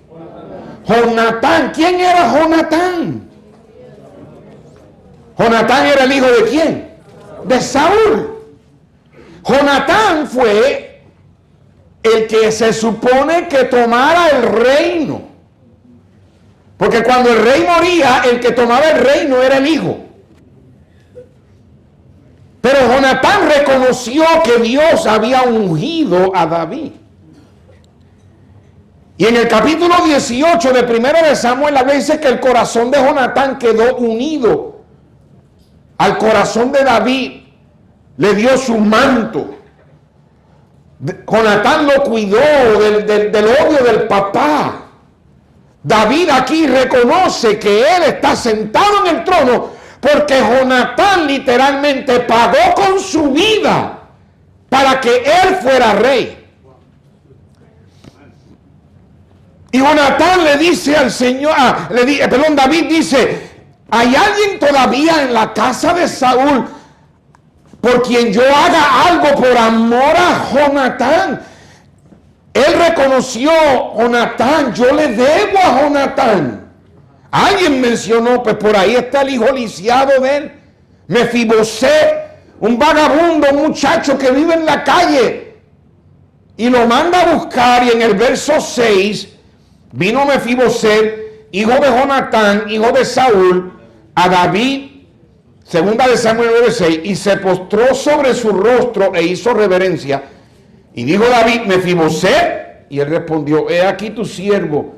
Jonatán. ¿Quién era Jonatán? Jonatán era el hijo de quién? De Saúl. Jonatán fue el que se supone que tomara el reino. Porque cuando el rey moría, el que tomaba el reino era el hijo. Pero Jonatán reconoció que Dios había ungido a David. Y en el capítulo 18 de 1 de Samuel, la Biblia dice que el corazón de Jonatán quedó unido al corazón de David. Le dio su manto. Jonatán lo cuidó del odio del papá. David aquí reconoce que él está sentado en el trono porque Jonatán literalmente pagó con su vida para que él fuera rey. Y Jonatán le dice al Señor, David dice, ¿hay alguien todavía en la casa de Saúl por quien yo haga algo por amor a Jonatán? Él reconoció, Jonatán, yo le debo a Jonatán. Alguien mencionó, pues por ahí está el hijo lisiado de él, Mefiboset, un vagabundo, un muchacho que vive en la calle. Y lo manda a buscar, y en el verso 6, vino Mefiboset, hijo de Jonatán, hijo de Saúl, a David, 2 de Samuel 9:6, y se postró sobre su rostro e hizo reverencia. Y dijo David, Mefiboset, y él respondió, he aquí tu siervo.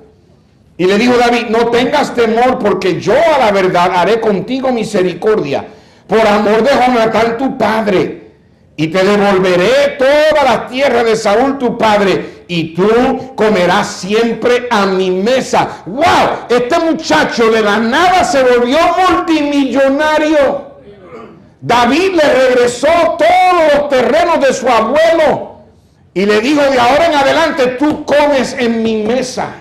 Y le dijo David, no tengas temor, porque yo a la verdad haré contigo misericordia, por amor de Jonatán tu padre, y te devolveré todas las tierras de Saúl tu padre, y tú comerás siempre a mi mesa. ¡Wow! Este muchacho de la nada se volvió multimillonario. David le regresó todos los terrenos de su abuelo y le dijo, de ahora en adelante tú comes en mi mesa.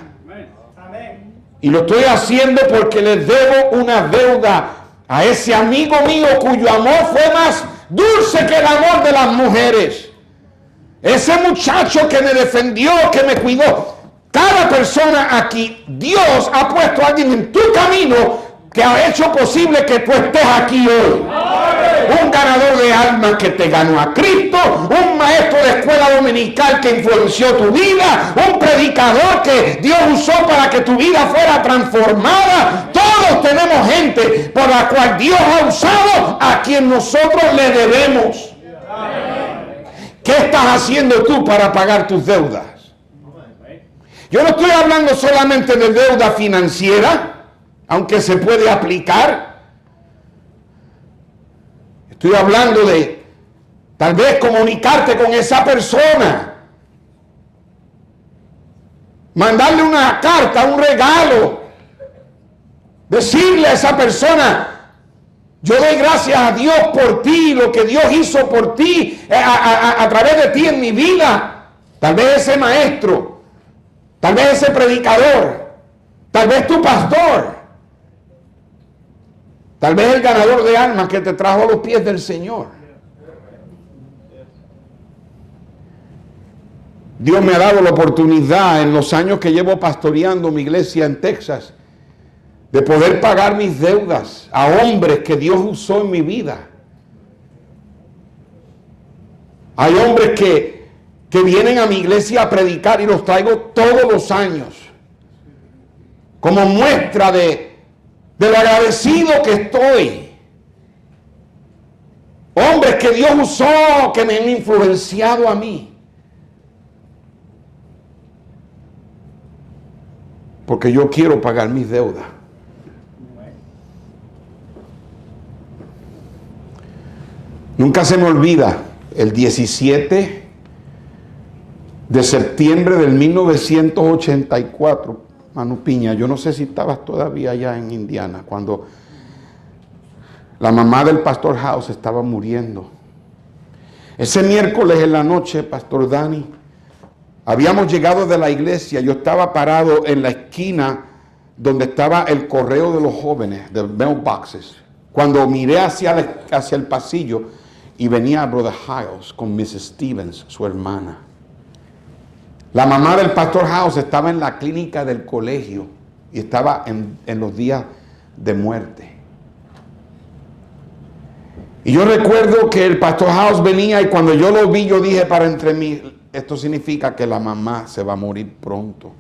Y lo estoy haciendo porque le debo una deuda a ese amigo mío cuyo amor fue más dulce que el amor de las mujeres. Ese muchacho que me defendió, que me cuidó. Cada persona aquí, Dios ha puesto a alguien en tu camino que ha hecho posible que tú estés aquí hoy. Un ganador de almas que te ganó a Cristo, un maestro de escuela dominical que influenció tu vida, un predicador que Dios usó para que tu vida fuera transformada. Todos tenemos gente por la cual Dios ha usado, a quien nosotros le debemos. ¿Qué estás haciendo tú para pagar tus deudas? Yo no estoy hablando solamente de deuda financiera, aunque se puede aplicar. Estoy hablando de tal vez comunicarte con esa persona, mandarle una carta, un regalo, decirle a esa persona, yo doy gracias a Dios por ti, lo que Dios hizo por ti, a través de ti en mi vida. Tal vez ese maestro tal vez ese predicador, tal vez tu pastor, tal vez el ganador de almas que te trajo a los pies del Señor. Dios me ha dado la oportunidad en los años que llevo pastoreando mi iglesia en Texas de poder pagar mis deudas a hombres que Dios usó en mi vida. Hay hombres que vienen a mi iglesia a predicar y los traigo todos los años como muestra de lo agradecido que estoy. Hombres que Dios usó, que me han influenciado a mí. Porque yo quiero pagar mis deudas. Nunca se me olvida el 17 de septiembre del 1984, Manu Piña, yo no sé si estabas todavía allá en Indiana, cuando la mamá del pastor House estaba muriendo. Ese miércoles en la noche, Pastor Dani, habíamos llegado de la iglesia, yo estaba parado en la esquina donde estaba el correo de los jóvenes, de mailboxes, cuando miré hacia el pasillo y venía Brother Hiles con Mrs. Stevens, su hermana. La mamá del pastor House estaba en la clínica del colegio y estaba en los días de muerte. Y yo recuerdo que el pastor House venía y cuando yo lo vi, yo dije para entre mí, esto significa que la mamá se va a morir pronto.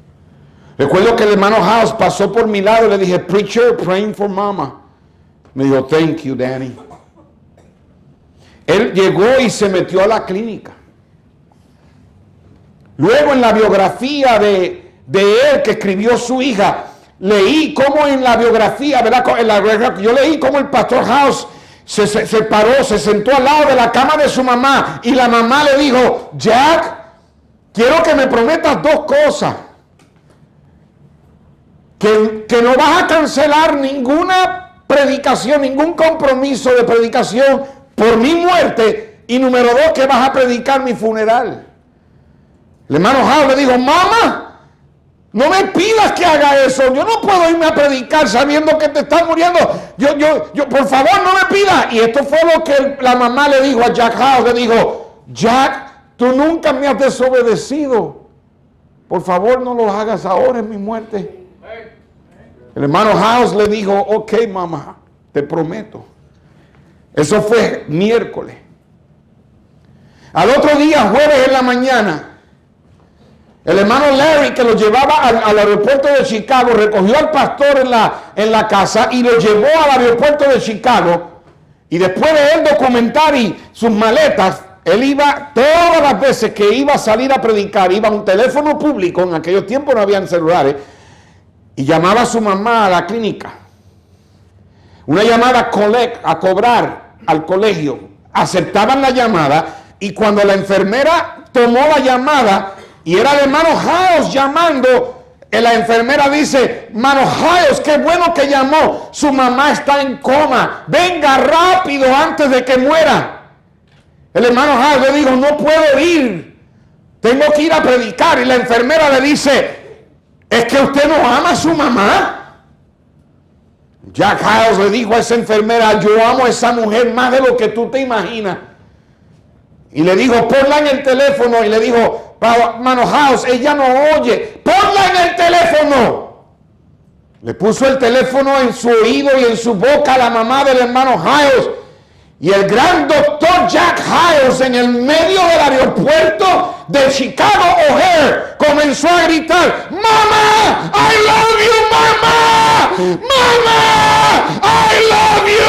Recuerdo que el hermano House pasó por mi lado y le dije, preacher, praying for mama. Me dijo, thank you, Danny. Él llegó y se metió a la clínica. Luego en la biografía de él que escribió su hija, leí cómo en la biografía, ¿verdad? Yo leí cómo el pastor House se paró, se sentó al lado de la cama de su mamá y la mamá le dijo, Jack, quiero que me prometas dos cosas. Que no vas a cancelar ninguna predicación, ningún compromiso de predicación por mi muerte. Y número dos, que vas a predicar mi funeral. El hermano House le dijo, mamá, no me pidas que haga eso. Yo no puedo irme a predicar sabiendo que te estás muriendo. Yo, por favor, no me pidas. Y esto fue lo que la mamá le dijo a Jack House. Le dijo, Jack, tú nunca me has desobedecido. Por favor, no lo hagas ahora en mi muerte. El hermano House le dijo, ok, mamá, te prometo. Eso fue miércoles. Al otro día, jueves en la mañana, el hermano Larry, que lo llevaba al aeropuerto de Chicago, recogió al pastor en la casa y lo llevó al aeropuerto de Chicago. Y después de él documentar y sus maletas, él iba todas las veces que iba a salir a predicar, iba a un teléfono público, en aquellos tiempos no habían celulares, y llamaba a su mamá a la clínica. Una llamada a cobrar al colegio. Aceptaban la llamada y cuando la enfermera tomó la llamada y era el hermano House llamando, la enfermera dice, hermano House, qué bueno que llamó, su mamá está en coma, venga rápido antes de que muera. El hermano House le dijo, no puedo ir, tengo que ir a predicar. Y la enfermera le dice, ¿es que usted no ama a su mamá? Jack House le dijo a esa enfermera, yo amo a esa mujer más de lo que tú te imaginas. Y le dijo, ponla en el teléfono. Y le dijo, hermano House, ella no oye, ponla en el teléfono. Le puso el teléfono en su oído y en su boca a la mamá del hermano House. Y el gran doctor Jack House, en el medio del aeropuerto de Chicago O'Hare, comenzó a gritar, ¡Mama! ¡I love you, mama! ¡Mama! ¡I love you!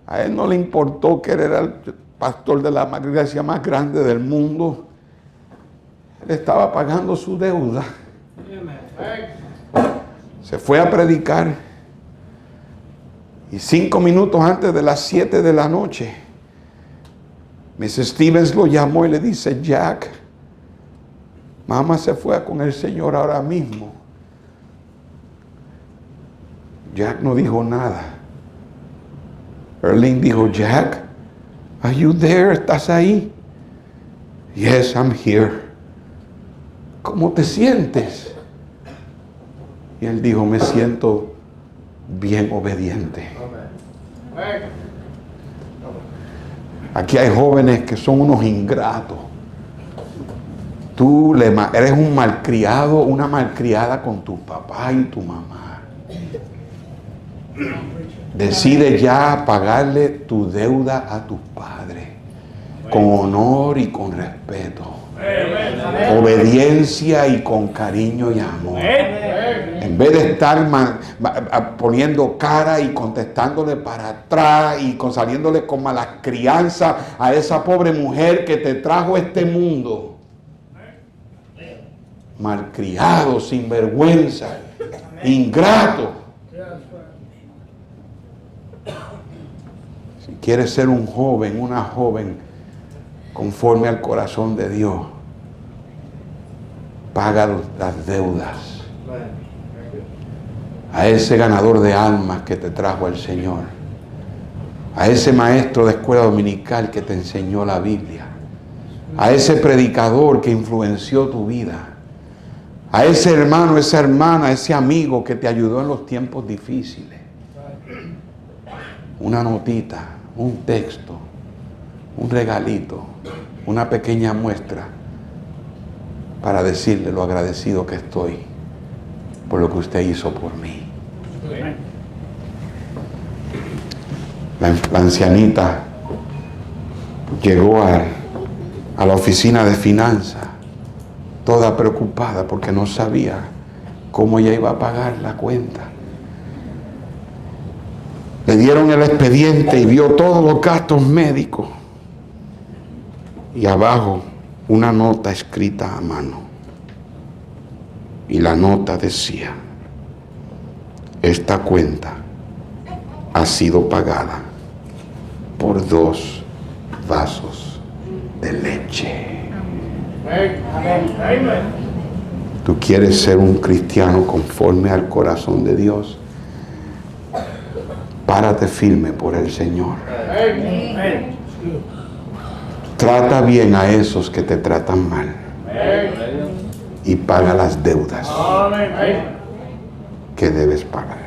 A él no le importó que él era el pastor de la iglesia más grande del mundo. Él estaba pagando su deuda. Se fue a predicar. Y 5 minutos antes de las 7 de la noche, Mrs. Stevens lo llamó y le dice, Jack, mamá se fue con el Señor ahora mismo. Jack no dijo nada. Erling dijo, Jack, are you there? ¿Estás ahí? Yes, I'm here. ¿cómo te sientes? Y él dijo, me siento bien obediente. Aquí hay jóvenes que son unos ingratos. Tú eres un malcriado, una malcriada con tu papá y tu mamá. Decide ya pagarle tu deuda a tus padres con honor y con respeto. Obediencia y con cariño y amor. En vez de estar poniendo cara y contestándole para atrás y saliéndole con mala crianza a esa pobre mujer que te trajo a este mundo. Malcriado, sinvergüenza, ingrato. Si quieres ser un joven, una joven conforme al corazón de Dios, paga las deudas a ese ganador de almas que te trajo el Señor, a ese maestro de escuela dominical que te enseñó la Biblia, a ese predicador que influenció tu vida, a ese hermano, esa hermana, ese amigo que te ayudó en los tiempos difíciles. Una notita, un texto, un regalito, una pequeña muestra para decirle lo agradecido que estoy por lo que usted hizo por mí. La ancianita llegó a la oficina de finanzas, toda preocupada porque no sabía cómo ella iba a pagar la cuenta. Le dieron el expediente y vio todos los gastos médicos. Y abajo una nota escrita a mano. Y la nota decía, esta cuenta ha sido pagada por 2 vasos de leche. ¿Tú quieres ser un cristiano conforme al corazón de Dios? Párate firme por el Señor. Trata bien a esos que te tratan mal. Y paga las deudas que debes pagar.